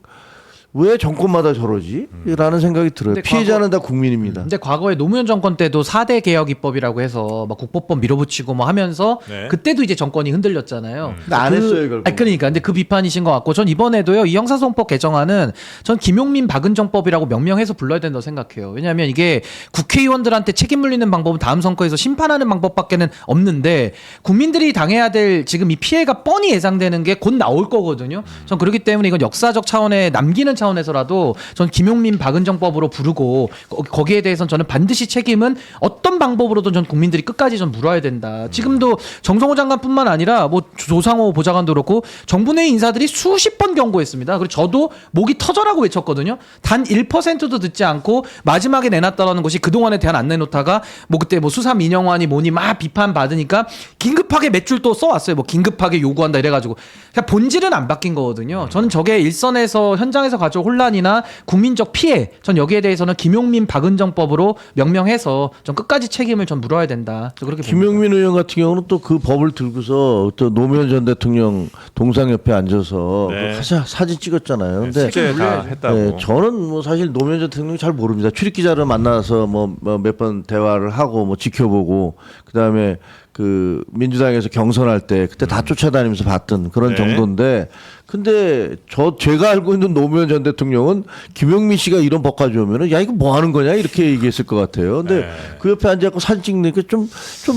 왜 정권마다 저러지? 라는 생각이 들어요. 근데 피해자는 다 국민입니다. 근데 과거에 노무현 정권 때도 4대 개혁 입법이라고 해서 막 국보법 밀어붙이고 뭐 하면서 네. 그때도 이제 정권이 흔들렸잖아요. 근데 안 했어요, 결국. 그러니까 근데 그 비판이신 것 같고 전 이번에도요. 이 형사소송법 개정안은 전 김용민 박은정법이라고 명명해서 불러야 된다고 생각해요. 왜냐하면 이게 국회의원들한테 책임 물리는 방법은 다음 선거에서 심판하는 방법밖에는 없는데 국민들이 당해야 될 지금 이 피해가 뻔히 예상되는 게 곧 나올 거거든요. 전 그렇기 때문에 이건 역사적 차원에 남기는 차원에서라도 전 김용민 박은정법으로 부르고 거기에 대해서는 저는 반드시 책임은 어떤 방법으로든 전 국민들이 끝까지 좀 물어야 된다. 지금도 정성호 장관뿐만 아니라 뭐 조상호 보좌관도 그렇고 정부 내 인사들이 수십 번 경고했습니다. 그리고 저도 목이 터져라고 외쳤거든요. 단 1%도 듣지 않고 마지막에 내놨다라는 것이 그동안에 대한 안 내놓다가 뭐 그때 뭐 수사 민영환이 뭐니 막 비판 받으니까 긴급하게 몇 줄 또 써왔어요. 뭐 긴급하게 요구한다 이래가지고 그냥 본질은 안 바뀐 거거든요. 저는 저게 일선에서 현장에서 가져온 혼란이나 국민적 피해, 전 여기에 대해서는 김용민 박은정법으로 명명해서 전 끝까지 책임을 전 물어야 된다. 저 그렇게 김용민 의원 같은 경우는 또 그 법을 들고서 또 노무현 전 대통령 동상 옆에 앉아서 네. 그 사진 찍었잖아요. 근데 실제 다 했다고. 네, 저는 뭐 사실 노무현 전 대통령 잘 모릅니다. 출입 기자를 만나서 뭐 몇 번 대화를 하고 뭐 지켜보고 그다음에 그 민주당에서 경선할 때 그때 다 쫓아다니면서 봤던 그런 네. 정도인데 근데 제가 알고 있는 노무현 전 대통령은 김용민 씨가 이런 법 가져오면은 야 이거 뭐 하는 거냐 이렇게 얘기했을 것 같아요. 근데 네. 그 옆에 앉아서 사진 찍는 게 좀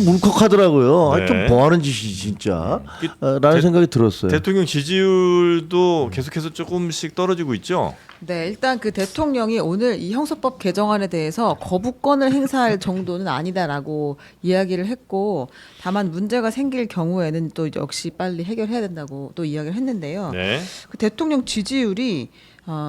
울컥하더라고요. 네. 좀 뭐 하는 짓이지 진짜. 라는 대- 생각이 들었어요. 대통령 지지율도 계속해서 조금씩 떨어지고 있죠. 네, 일단 그 대통령이 오늘 이 형사법 개정안에 대해서 거부권을 행사할 정도는 아니다라고 이야기를 했고, 다만 문제가 생길 경우에는 또 역시 빨리 해결해야 된다고 또 이야기를 했는데요. 네. 그 대통령 지지율이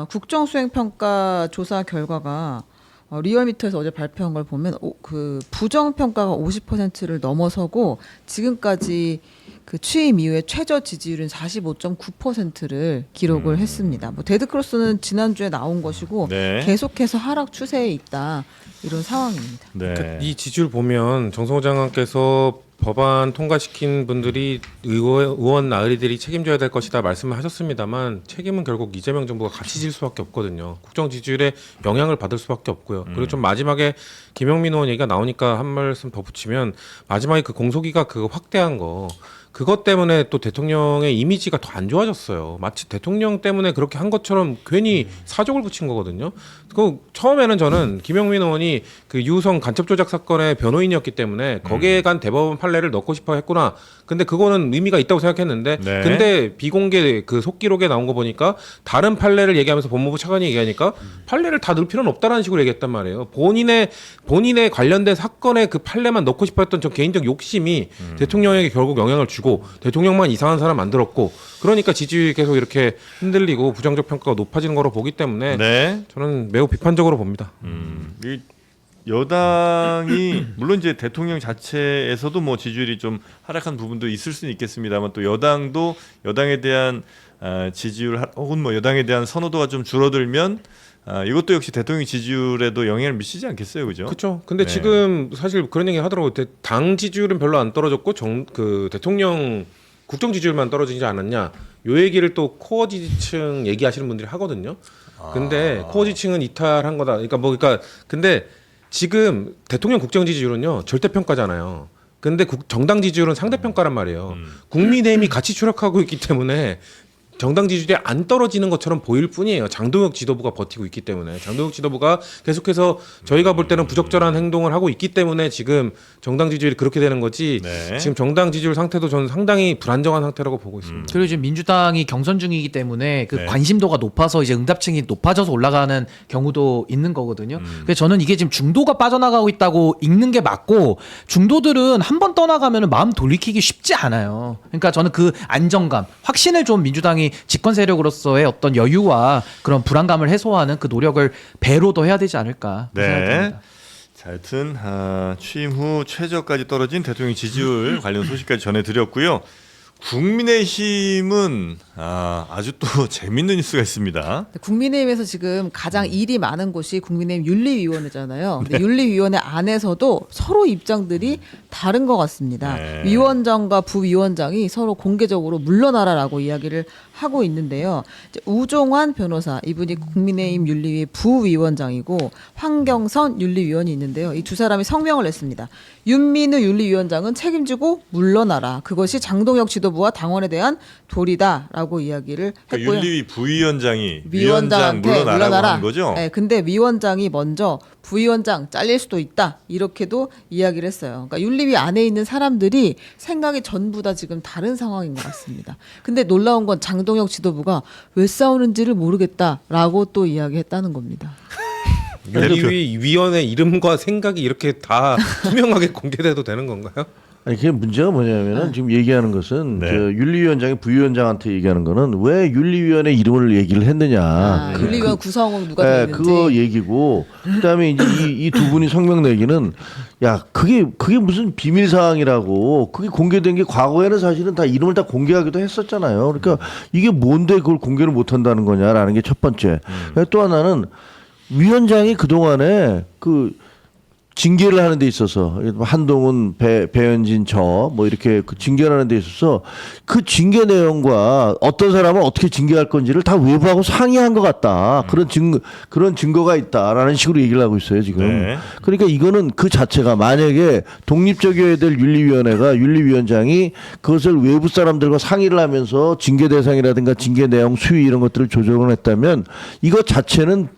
국정수행평가 조사 결과가 리얼미터에서 어제 발표한 걸 보면 그 부정평가가 50%를 넘어서고 지금까지 그 취임 이후에 최저 지지율은 45.9%를 기록을 했습니다. 뭐 데드크로스는 지난주에 나온 것이고 네. 계속해서 하락 추세에 있다. 이런 상황입니다. 네. 그러니까 이 지지율 보면 정성호 장관께서 법안 통과시킨 분들이 의원 나으리들이 책임져야 될 것이다 말씀을 하셨습니다만 책임은 결국 이재명 정부가 같이 질 수밖에 없거든요. 국정 지지율에 영향을 받을 수밖에 없고요. 그리고 좀 마지막에 김영민 의원 얘기가 나오니까 한 말씀 더 붙이면 마지막에 그 공소기가 그거 확대한 거 그것 때문에 또 대통령의 이미지가 더 안 좋아졌어요. 마치 대통령 때문에 그렇게 한 것처럼 괜히 사족을 붙인 거거든요. 그 처음에는 저는 김영민 의원이 그 유성 간첩 조작 사건의 변호인이었기 때문에 거기에 간 대법원 판례를 넣고 싶어 했구나. 근데 그거는 의미가 있다고 생각했는데 네. 근데 비공개 그 속기록에 나온 거 보니까 다른 판례를 얘기하면서 법무부 차관이 얘기하니까 판례를 다 넣을 필요는 없다라는 식으로 얘기했단 말이에요. 본인의 관련된 사건의 그 판례만 넣고 싶어 했던 저 개인적 욕심이 대통령에게 결국 영향을 주고 대통령만 이상한 사람 만들었고 그러니까 지지율이 계속 이렇게 흔들리고 부정적 평가가 높아지는 거로 보기 때문에 네. 저는 매우 비판적으로 봅니다. 이 여당이 물론 이제 대통령 자체에서도 뭐 지지율이 좀 하락한 부분도 있을 수는 있겠습니다만 또 여당도 여당에 대한 지지율 혹은 뭐 여당에 대한 선호도가 좀 줄어들면 이것도 역시 대통령 지지율에도 영향을 미치지 않겠어요, 그죠? 그렇죠. 근데 네. 지금 사실 그런 얘기 하더라고요. 당 지지율은 별로 안 떨어졌고 그 대통령 국정 지지율만 떨어지지 않았냐. 요 얘기를 또 코어 지지층 얘기하시는 분들이 하거든요. 근데 코어 지지층은 이탈한 거다. 그러니까 근데 지금 대통령 국정 지지율은요 절대 평가잖아요. 근데 정당 지지율은 상대 평가란 말이에요. 국민의힘이 같이 추락하고 있기 때문에 정당 지지율이 안 떨어지는 것처럼 보일 뿐이에요. 장동혁 지도부가 버티고 있기 때문에. 장동혁 지도부가 계속해서 저희가 볼 때는 부적절한 행동을 하고 있기 때문에 지금 정당 지지율이 그렇게 되는 거지. 네. 지금 정당 지지율 상태도 저는 상당히 불안정한 상태라고 보고 있습니다. 그리고 지금 민주당이 경선 중이기 때문에 그 네. 관심도가 높아서 이제 응답층이 높아져서 올라가는 경우도 있는 거거든요. 그래서 저는 이게 지금 중도가 빠져나가고 있다고 읽는 게 맞고, 중도들은 한 번 떠나가면 마음 돌이키기 쉽지 않아요. 그러니까 저는 그 안정감, 확신을 좀 민주당이 집권 세력으로서의 어떤 여유와 그런 불안감을 해소하는 그 노력을 배로 더 해야 되지 않을까 네. 생각합니다. 자, 하여튼 취임 후 최저까지 떨어진 대통령 지지율 관련 소식까지 전해드렸고요. 국민의힘은 아주 또 재밌는 뉴스가 있습니다. 국민의힘에서 지금 가장 일이 많은 곳이 국민의힘 윤리위원회잖아요. 근데 윤리위원회 안에서도 서로 입장들이 다른 것 같습니다. 네. 위원장과 부위원장이 서로 공개적으로 물러나라라고 이야기를 하고 있는데요. 이제 우종환 변호사, 이분이 국민의힘 윤리위 부위원장이고 황경선 윤리위원이 있는데요. 이 두 사람이 성명을 냈습니다. 윤민우 윤리위원장은 책임지고 물러나라. 그것이 장동혁 지도부와 당원에 대한 도리다라고 이야기를 했고요. 그러니까 윤리위 부위원장이 위원장 위원장한테 물러나라고 한 거죠? 네, 근데 위원장이 먼저 부위원장 잘릴 수도 있다 이렇게도 이야기를 했어요. 그러니까 윤리위 안에 있는 사람들이 생각이 전부 다 지금 다른 상황인 것 같습니다. 근데 놀라운 건 장동혁 지도부가 왜 싸우는지를 모르겠다라고 또 이야기했다는 겁니다. 윤리위 위원회 이름과 생각이 이렇게 다 투명하게 공개돼도 되는 건가요? 아니 그게 문제가 뭐냐면은 지금 얘기하는 것은 네. 저 윤리위원장이 부위원장한테 얘기하는 거는 왜 윤리위원회 이름을 얘기를 했느냐. 윤리위원 구성은 누가 네, 되어 있는지. 그거 얘기고 그다음에 이제 이 두 분이 성명 내기는 야 그게 무슨 비밀 사항이라고, 그게 공개된 게 과거에는 사실은 다 이름을 다 공개하기도 했었잖아요. 그러니까 이게 뭔데 그걸 공개를 못 한다는 거냐라는 게 첫 번째. 또 하나는 위원장이 그 동안에 그 징계를 하는 데 있어서 한동훈, 배현진, 저 뭐 이렇게 그 징계를 하는 데 있어서 그 징계 내용과 어떤 사람을 어떻게 징계할 건지를 다 외부하고 상의한 것 같다. 그런 증거가 있다라는 식으로 얘기를 하고 있어요 지금. 네. 그러니까 이거는 그 자체가 만약에 독립적이어야 될 윤리위원회가 윤리위원장이 그것을 외부 사람들과 상의를 하면서 징계 대상이라든가 징계 내용 수위 이런 것들을 조정을 했다면 이것 자체는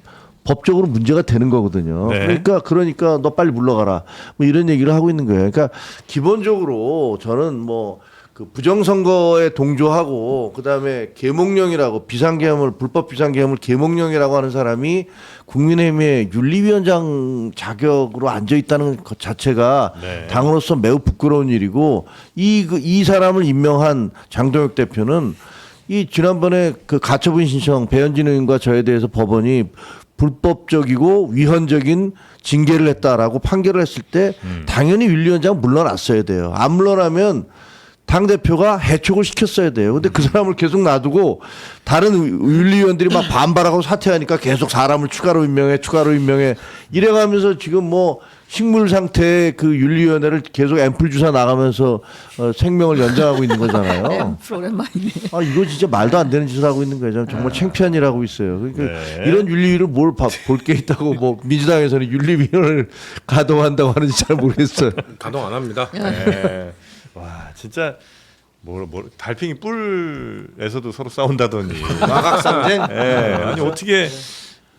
법적으로 문제가 되는 거거든요. 네. 그러니까 너 빨리 물러가라. 뭐 이런 얘기를 하고 있는 거예요. 그러니까 기본적으로 저는 뭐 그 부정선거에 동조하고 그다음에 계몽령이라고 불법 비상계엄을 계몽령이라고 하는 사람이 국민의힘의 윤리위원장 자격으로 앉아 있다는 것 자체가 네. 당으로서 매우 부끄러운 일이고 이 사람을 임명한 장동혁 대표는 이 지난번에 그 가처분 신청 배현진 의원과 저에 대해서 법원이 불법적이고 위헌적인 징계를 했다라고 판결을 했을 때 당연히 윤리위원장은 물러났어야 돼요. 안 물러나면 당대표가 해촉을 시켰어야 돼요. 근데 그 사람을 계속 놔두고 다른 윤리위원들이 막 반발하고 사퇴하니까 계속 사람을 추가로 임명해 이래가면서 지금 뭐 식물 상태의 그 윤리위원회를 계속 앰플 주사 나가면서 생명을 연장하고 있는 거잖아요. 오랜만이네. 아 이거 진짜 말도 안 되는 짓을 하고 있는 거죠. 정말 창피한 일 하고 있어요. 그러니까 네. 이런 윤리위를 뭘 볼 게 있다고 뭐 민주당에서는 윤리위원회를 가동한다고 하는지 잘 모르겠어요. 가동 안 합니다. 네. 와 진짜 달팽이 뿔에서도 서로 싸운다더니 마각상쟁. 네. 아니 어떻게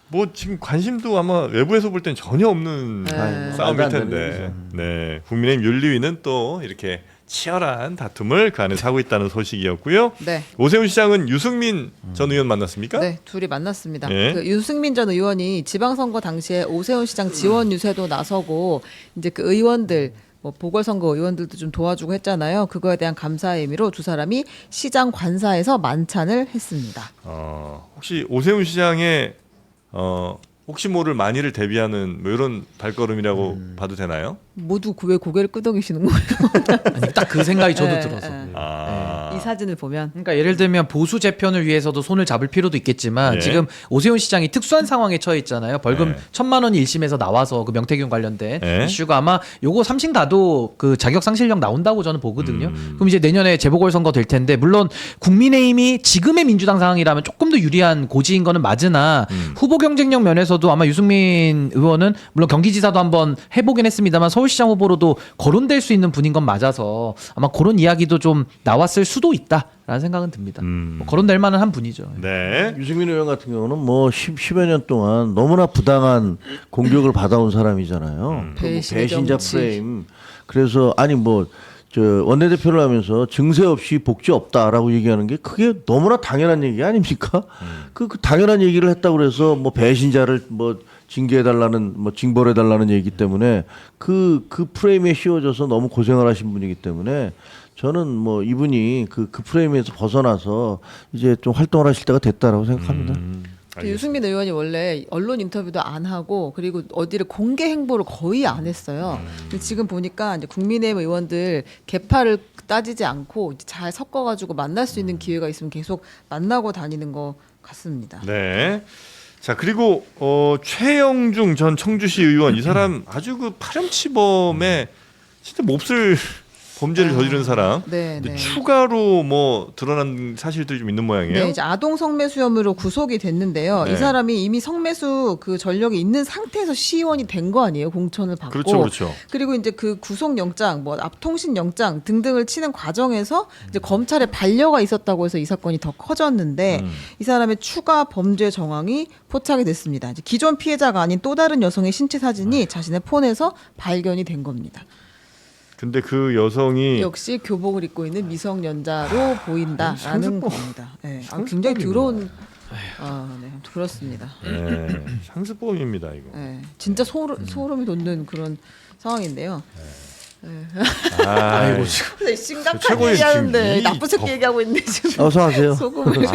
뭐 지금 관심도 아마 외부에서 볼 땐 전혀 없는 싸움일 말도 안 텐데. 네. 국민의힘 윤리위는 또 이렇게 치열한 다툼을 그 안에서 하고 있다는 소식이었고요. 네. 오세훈 시장은 유승민 전 의원 만났습니까? 네, 둘이 만났습니다. 예. 그 유승민 전 의원이 지방선거 당시에 오세훈 시장 지원 유세도 나서고 이제 그 의원들 뭐 보궐선거 의원들도 좀 도와주고 했잖아요. 그거에 대한 감사의 의미로 두 사람이 시장 관사에서 만찬을 했습니다. 혹시 오세훈 시장의 혹시 모를 만일을 대비하는 뭐 이런 발걸음이라고 봐도 되나요? 모두 왜 고개를 끄덕이시는 거예요? 아니, 딱 그 생각이 저도 네, 들어서. 네. 아. 이 사진을 보면 그러니까 예를 들면 보수 재편을 위해서도 손을 잡을 필요도 있겠지만 예. 지금 오세훈 시장이 특수한 상황에 처해 있잖아요. 벌금 예. 1,000만 원이 1심에서 나와서 그 명태균 관련된 예. 이슈가 아마 요거 3심 가도 그 자격 상실령 나온다고 저는 보거든요. 그럼 이제 내년에 재보궐선거 될 텐데 물론 국민의힘이 지금의 민주당 상황이라면 조금 더 유리한 고지인 거는 맞으나 후보 경쟁력 면에서도 아마 유승민 의원은 물론 경기지사도 한번 해보긴 했습니다만 서울시장 후보로도 거론될 수 있는 분인 건 맞아서 아마 그런 이야기도 좀 나왔을 수도 있다. 라는 생각은 듭니다. 음. 뭐 거론될 만한 한 분이죠. 네. 유승민 의원 같은 경우는 뭐 10여 년 동안 너무나 부당한 공격을 받아온 사람이잖아요. 그 뭐 배신의 배신자 정치. 프레임. 그래서 아니 뭐 저 원내대표를 하면서 증세 없이 복지 없다라고 얘기하는 게 그게 너무나 당연한 얘기 아닙니까? 그 당연한 얘기를 했다고 그래서 뭐 배신자를 뭐 징계해달라는 뭐 징벌해달라는 얘기 때문에 그 프레임에 씌워져서 너무 고생을 하신 분이기 때문에 저는 뭐 이분이 그 프레임에서 벗어나서 이제 좀 활동을 하실 때가 됐다라고 생각합니다. 그 유승민 의원이 원래 언론 인터뷰도 안 하고 그리고 어디를 공개 행보를 거의 안 했어요. 근데 지금 보니까 이제 국민의힘 의원들 개파를 따지지 않고 이제 잘 섞어가지고 만날 수 있는 기회가 있으면 계속 만나고 다니는 것 같습니다. 네. 자 그리고 최영중 전 청주시 의원 이 사람 아주 그 파렴치범에 진짜 몹쓸 범죄를 저지른 사람. 네, 근데 네. 추가로 뭐 드러난 사실들이 좀 있는 모양이에요. 네, 이제 아동 성매수 혐의로 구속이 됐는데요. 네. 이 사람이 이미 성매수 그 전력이 있는 상태에서 시의원이 된 거 아니에요? 공천을 받고. 그렇죠, 그렇죠. 그리고 이제 그 구속영장, 뭐 앞통신영장 등등을 치는 과정에서 이제 검찰에 반려가 있었다고 해서 이 사건이 더 커졌는데 이 사람의 추가 범죄 정황이 포착이 됐습니다. 이제 기존 피해자가 아닌 또 다른 여성의 신체 사진이 자신의 폰에서 발견이 된 겁니다. 근데 그 여성이 역시 교복을 입고 있는 미성년자로 보인다라는 상습범. 겁니다. 네. 굉장히 더러운. 네, 그렇습니다. 네, 상습범입니다 이거. 네, 진짜 소름이 돋는 그런 상황인데요. 아이고 근데 심각하게 최고의 얘기하는데 지금 나쁜 새끼 얘기하고 있는데 지금 어서 하세요. 소금을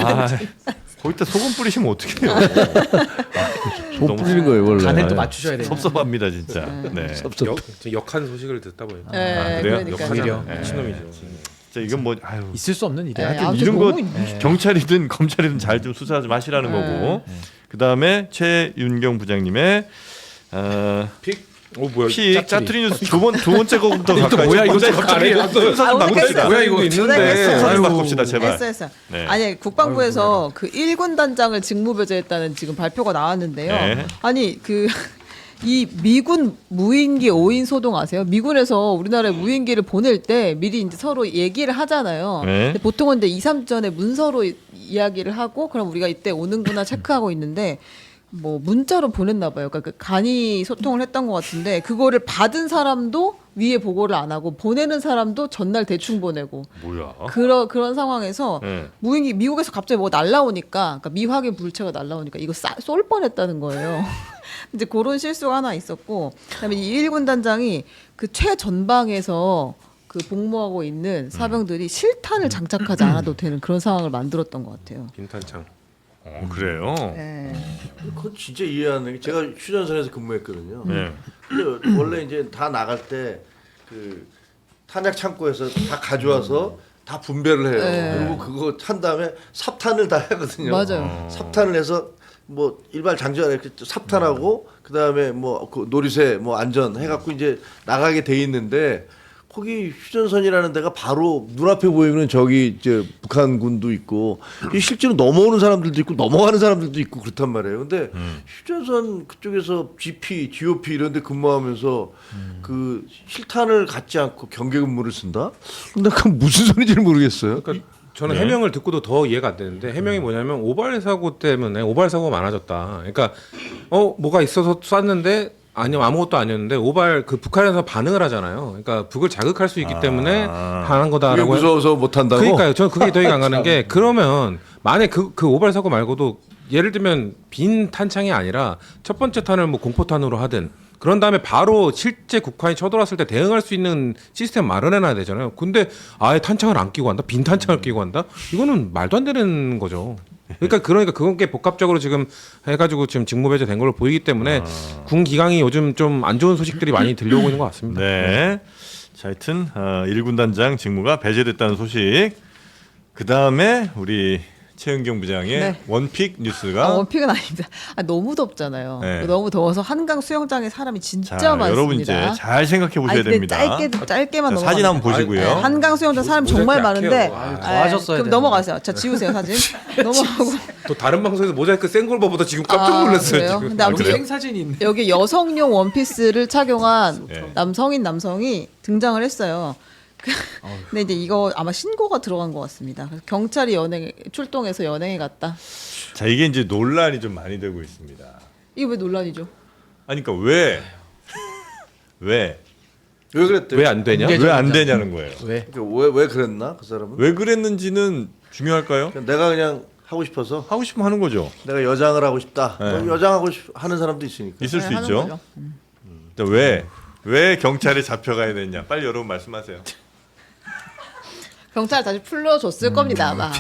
거기다 소금 뿌리시면 어떡해요? 소 뿌리는 거예요 원래. 간을 또 맞추셔야 돼요. 섭섭합니다 진짜. 네. 역한 소식을 듣다 보니까 네, 그래요? 그러니까요. 오히려 네. 미친놈이죠. 진짜 이건 뭐 아유. 있을 수 없는 일이야. 네, 아무튼 이런 거 너무 경찰이든 검찰이든 잘 좀 수사 좀 하시라는 거고. 그 다음에 최윤경 부장님의 뭐야? 픽 짜투리 뉴스 두 번째 거부터 가까이. 뭐야, 이거 갑자기 갑자기 순서 좀 오늘 바꿉시다. 뭐야 이거 했어요. 있는데. 순서 좀 바꿉시다 제발. 했어. 네. 아니 국방부에서 그 1군 단장을 직무배제했다는 지금 발표가 나왔는데요. 네. 아니 그 이 미군 무인기 5인 소동 아세요? 미군에서 우리나라에 무인기를 보낼 때 미리 이제 서로 얘기를 하잖아요. 네. 근데 보통은 이제 2, 3주 전에 문서로 이야기를 하고 그럼 우리가 이때 오는구나 체크하고 있는데 뭐 문자로 보냈나 봐요. 그러니까 그 간이 소통을 했던 것 같은데 그거를 받은 사람도 위에 보고를 안 하고 보내는 사람도 전날 대충 보내고 뭐야? 그런 상황에서 네. 무인기 미국에서 갑자기 뭐 날라오니까 그러니까 미확인 불체가 날라오니까 이거 쏠 뻔했다는 거예요. 이제 그런 실수가 하나 있었고 그다음에 이 1군 단장이 그 최전방에서 그 복무하고 있는 사병들이 실탄을 장착하지 않아도 되는 그런 상황을 만들었던 것 같아요. 빈탄창. 그래요. 네. 그건 진짜 이해하는 게 제가 휴전선에서 근무했거든요. 네. 근데 원래 이제 다 나갈 때 그 탄약 창고에서 다 가져와서 다 분배를 해요. 네. 그리고 그거 탄 다음에 삽탄을 다 하거든요. 맞아요. 삽탄을 해서 뭐 일반 장전에 삽탄하고 그다음에 뭐 그 놀이새 뭐 안전 해갖고 이제 나가게 돼 있는데 거기 휴전선이라는 데가 바로 눈앞에 보이는 저기 이제 북한군도 있고 실제로 넘어오는 사람들도 있고 넘어가는 사람들도 있고 그렇단 말이에요. 근데 휴전선 그쪽에서 GP, GOP 이런 데 근무하면서 그 실탄을 갖지 않고 경계 근무를 쓴다? 근데 그건 무슨 소리인지 모르겠어요. 그러니까 저는 네. 해명을 듣고도 더 이해가 안 되는데 해명이 뭐냐면 오발 사고 때문에 오발 사고가 많아졌다. 그러니까 뭐가 있어서 쐈는데 아니요 아무것도 아니었는데 오발 그 북한에서 반응을 하잖아요. 그러니까 북을 자극할 수 있기 때문에 하는 그게 거다라고. 무서워서 못 한다고? 그러니까요. 저는 그게 더 이해가 안 가는 게 그러면 만약 그 오발 사고 말고도 예를 들면 빈 탄창이 아니라 첫 번째 탄을 뭐 공포탄으로 하든 그런 다음에 바로 실제 국한이 쳐들어왔을 때 대응할 수 있는 시스템 마련해놔야 되잖아요. 근데 아예 탄창을 안 끼고 한다? 빈 탄창을 끼고 한다? 이거는 말도 안 되는 거죠. 그러니까 그건 게 복합적으로 지금 해가지고 지금 직무배제 된 걸로 보이기 때문에 군 기강이 요즘 좀 안 좋은 소식들이 많이 들려오고 있는 것 같습니다. 네. 자, 하여튼 1군 단장 직무가 배제됐다는 소식. 그 다음에 우리 최은경 부장의 네. 원픽 뉴스가 원픽은 아닙니다. 너무 덥잖아요. 네. 너무 더워서 한강 수영장에 사람이 진짜 자, 많습니다. 여러분 이제 잘 생각해 보셔야 근데 됩니다. 짧게만 자, 넘어가. 사진 한번 보시고요. 한강 수영장 사람 정말 모자이크 많은데. 약해요. 더 하셨어야 그럼 되는데. 넘어가세요. 자 지우세요 사진. 넘어가고. 또 다른 방송에서 모자이크 센 걸 보다 지금 깜짝 놀랐어요. 그래요? 지금. 근데 아무튼 사진이 있네. 여기 여성용 원피스를 착용한 네. 남성이 등장을 했어요. 근데 이제 이거 아마 신고가 들어간 것 같습니다. 그래서 경찰이 출동해서 연행해 갔다. 자, 이게 이제 논란이 좀 많이 되고 있습니다. 이게 왜 논란이죠? 아니 그러니까 왜 그랬대요? 왜 안 되냐? 왜 안 되냐는 거예요. 왜? 왜 그랬나 그 사람은? 왜 그랬는지는 중요할까요? 내가 그냥 하고 싶어서 하고 싶으면 하는 거죠. 내가 여장을 하고 싶다. 네. 여장하고 하는 사람도 있으니까. 있을 수 하는 있죠. 거죠. 자, 왜 경찰에 잡혀가야 되냐? 빨리 여러분 말씀하세요. 경찰 다시 풀려줬을 겁니다 아마.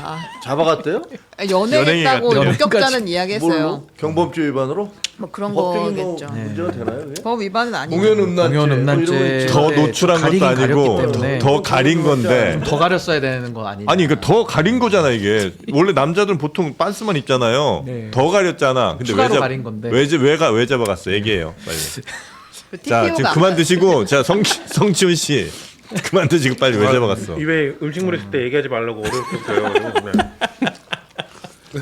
잡아갔대요? 연행했다고 연행이 목격자는 이야기했어요. 뭘로? 경범죄 위반으로? 뭐 그런 법적인 거겠죠. 거 문제가 되나요? 그게? 법 위반은 아니죠. 공연음란죄. 공연음란죄. 더 네, 노출한 가리긴 것도 아니고 가렸기 때문에. 더 가린 건데. 더 가렸어야 되는 거 아니냐? 아니 그 더 가린 거잖아 이게. 원래 남자들은 보통 빤스만 입잖아요. 네. 더 가렸잖아. 근데 추가로 가린 건데. 왜 잡아갔어? 얘기해요. 빨리. 그 자, TPO 지금 가 그만 드시고 자 성치훈 씨 그만 드시고 빨리 왜 잡아갔어? 입에 음식물 있을 때 얘기하지 말라고 어렵겠어요.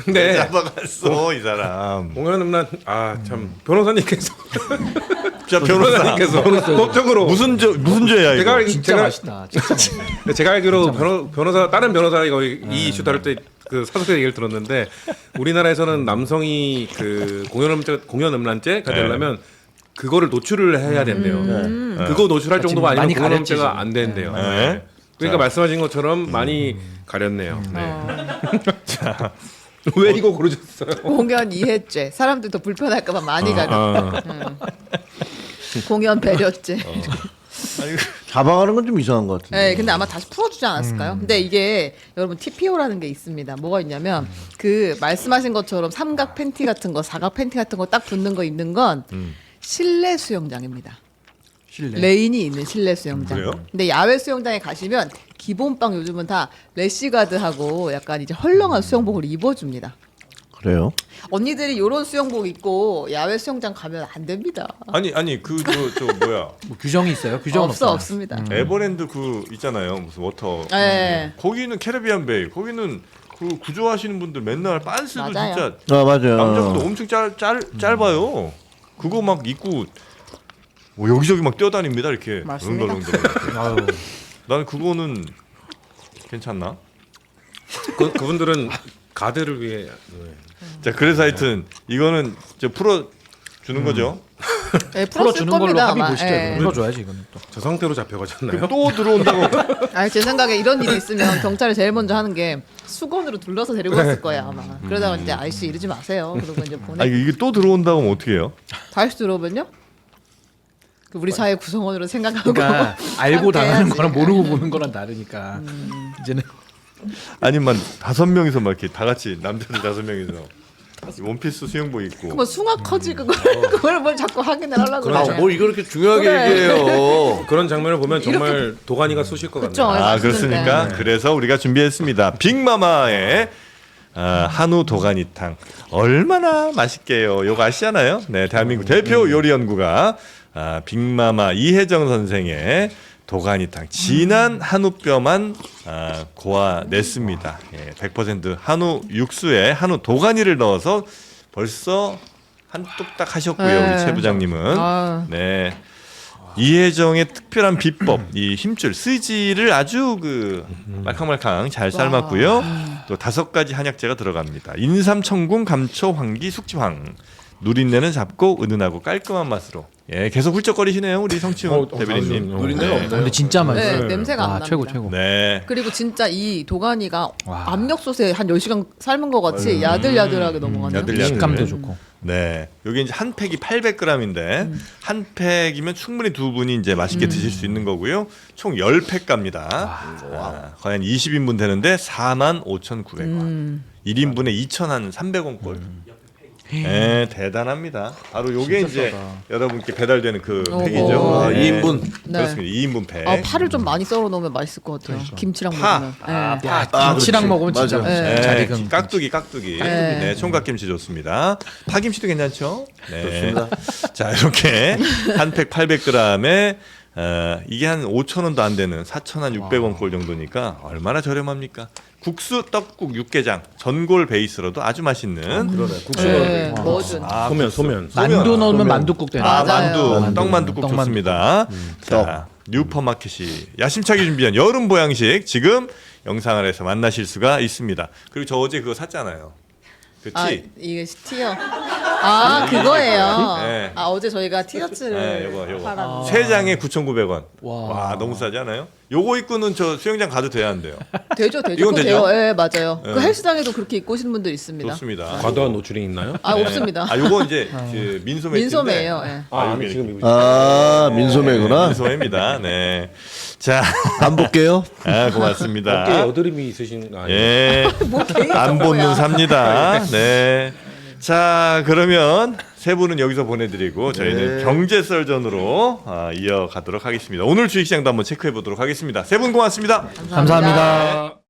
근데 잡아갔어 이 사람. 공연음란 참 변호사님께서 자 변호사님께서 법적으로 무슨 죄야 이거? 진짜 맛있다. 진짜 맛있다. 제가 알기로 다른 변호사가 이 이슈 다룰 때 그 사석에서 얘기를 들었는데 우리나라에서는 남성이 그 공연음란죄가 되려면 그거를 노출을 해야 된대요. 그거 노출할 정도가 아니면 많이 공연음죄가 가렸지, 안 된대요. 네. 네. 그러니까 자. 말씀하신 것처럼 많이 가렸네요. 네. 왜 이거 고르셨어요? 공연 이해죄. 사람들 더 불편할까봐 많이 가려. 공연 배려죄. 잡아가는 건 좀 이상한 것 같은데. 네, 근데 아마 다시 풀어주지 않았을까요? 근데 이게 여러분 TPO라는 게 있습니다. 뭐가 있냐면 그 말씀하신 것처럼 삼각 팬티 같은 거, 사각 팬티 같은 거 딱 붙는 거 입는 건 실내 수영장입니다. 레인이 있는 실내 수영장. 그래요? 근데 야외 수영장에 가시면 기본빵 요즘은 다 래시가드하고 약간 이제 헐렁한 수영복을 입어줍니다. 그래요? 언니들이 이런 수영복 입고 야외 수영장 가면 안 됩니다. 아니 그 저 뭐야? 뭐 규정이 있어요? 규정은 없어요. 없습니다. 에버랜드 그 있잖아요. 무슨 워터. 네. 거기는 캐리비안 베이. 거기는 그 구조하시는 분들 맨날 빤스도 맞아요. 진짜 아 맞아요. 남자분들 엄청 짧아요. 그거 막 입고 뭐 여기저기 막 뛰어다닙니다. 이렇게. 맞습니다. 아유. 나는 그거는 괜찮나? 그분들은 가드를 위해. 자 그래서 하여튼 이거는 이제 풀어 주는 거죠. 네, 풀어주는 걸로 겁니다, 합의 아마. 보시죠. 예. 풀어줘야지 이거는 또. 저 상태로 잡혀가셨나요? 또 들어온다고. 아니, 제 생각에 이런 일이 있으면 경찰이 제일 먼저 하는 게 수건으로 둘러서 데리고 갔을 거예요 아마. 그러다가 이제 아저씨 이러지 마세요. 그러고 이제 보내. 아니 이게 또 들어온다고 하면 어떻게 해요? 다시 들어오면요? 그 우리 사회 구성원으로 생각하고. 그러니까 알고 함께 당하는 해야지. 거랑 모르고 보는 거랑 다르니까 이제는 아니면 5명이서 막 이렇게 다 같이 남자들 5명이서 원피스 수영복 입고. 그뭐 숭악 커지 그걸 뭘 자꾸 확인을 하려고 그런 그래. 뭘 이거 이렇게 중요하게 그래. 얘기해요. 그런 장면을 보면 정말 도가니가 쑤실 것 그쵸. 같네요. 아 맛있는데. 그렇습니까? 그래서 우리가 준비했습니다. 빅마마의 한우 도가니탕 얼마나 맛있게요. 요거 아시잖아요? 네, 대한민국 대표 요리 연구가 빅마마 이혜정 선생의 도가니탕 진한 한우뼈만 고아냈습니다. 예, 100% 한우 육수에 한우 도가니를 넣어서 벌써 한 뚝딱 하셨고요. 네. 우리 최 부장님은. 아. 네. 이혜정의 특별한 비법, 이 힘줄 스지를 아주 그 말캉말캉 잘 삶았고요. 또 5가지 한약재가 들어갑니다. 인삼, 청궁, 감초, 황기, 숙지황. 누린내는 잡고 은은하고 깔끔한 맛으로. 예, 계속 훌쩍거리시네요, 우리 성치훈 대변인님. 누린내는 없나요? 근데 진짜 맛있어요. 네, 냄새가 안 납니다. 최고 최고. 네. 그리고 진짜 이 도가니가 와. 압력솥에 한 10시간 삶은 것 같이 야들야들하게 넘어가네요. 야들야들. 식감도 좋고. 네. 여기 이제 한 팩이 800g인데 한 팩이면 충분히 두 분이 이제 맛있게 드실 수 있는 거고요. 총 10팩 갑니다. 거의 한 20인분 되는데 45,900원. 1인분에 2,300원 꼴. 네, 대단합니다. 바로 요게 이제 여러분께 배달되는 그 팩이죠. 오. 네. 2인분. 네. 그렇습니다. 2인분 팩. 파를 좀 많이 썰어 놓으면 맛있을 것 같아요. 김치랑 파. 먹으면. 네. 야, 김치랑 그렇지. 먹으면 진짜 맞아. 맛있어요. 네, 잘 익은 깍두기. 네. 네, 총각김치 좋습니다. 파김치도 괜찮죠? 네. 좋습니다. 자, 이렇게 한 팩 800g에 이게 한 5,000원도 안 되는 4,600원 꼴 정도니까 얼마나 저렴합니까? 국수, 떡국, 육개장, 전골 베이스로도 아주 맛있는 그러네. 네, 국수가 뭐든. 소면. 만두 넣으면 만두국 되는. 아, 맞아요. 만두, 떡만두국 떡만두. 좋습니다. 자, 뉴퍼마켓이 야심차게 준비한 여름 보양식 지금 영상 안에서 만나실 수가 있습니다. 그리고 저 어제 그거 샀잖아요. 그 티. 이게 티어. 그거예요. 네. 어제 저희가 티셔츠를 네, 요거. 팔았는데. 세 장에 9,900원. 와. 와, 너무 싸지 않아요? 요거 입고는 저 수영장 가도 돼야 안 돼요? 되죠. 이건 그거 되죠? 돼요. 예, 맞아요. 네. 그 헬스장에도 그렇게 입고 오시는 분들 있습니다. 좋습니다. 과도한 노출이 있나요? 네. 없습니다. 요거 이제 그 민소매. 민소매예요. 예. 안에 여기 지금 입으신 민소매구나. 민소매입니다. 네. 자, 안 볼게요. 고맙습니다. 어깨에 여드름이 있으신 거 아니에요? 예. 뭐 개인 안 정보야. 보면 삽니다. 네. 자, 그러면 세 분은 여기서 보내드리고 저희는 경제 썰전으로 이어가도록 하겠습니다. 오늘 주식시장도 한번 체크해 보도록 하겠습니다. 세 분 고맙습니다. 감사합니다.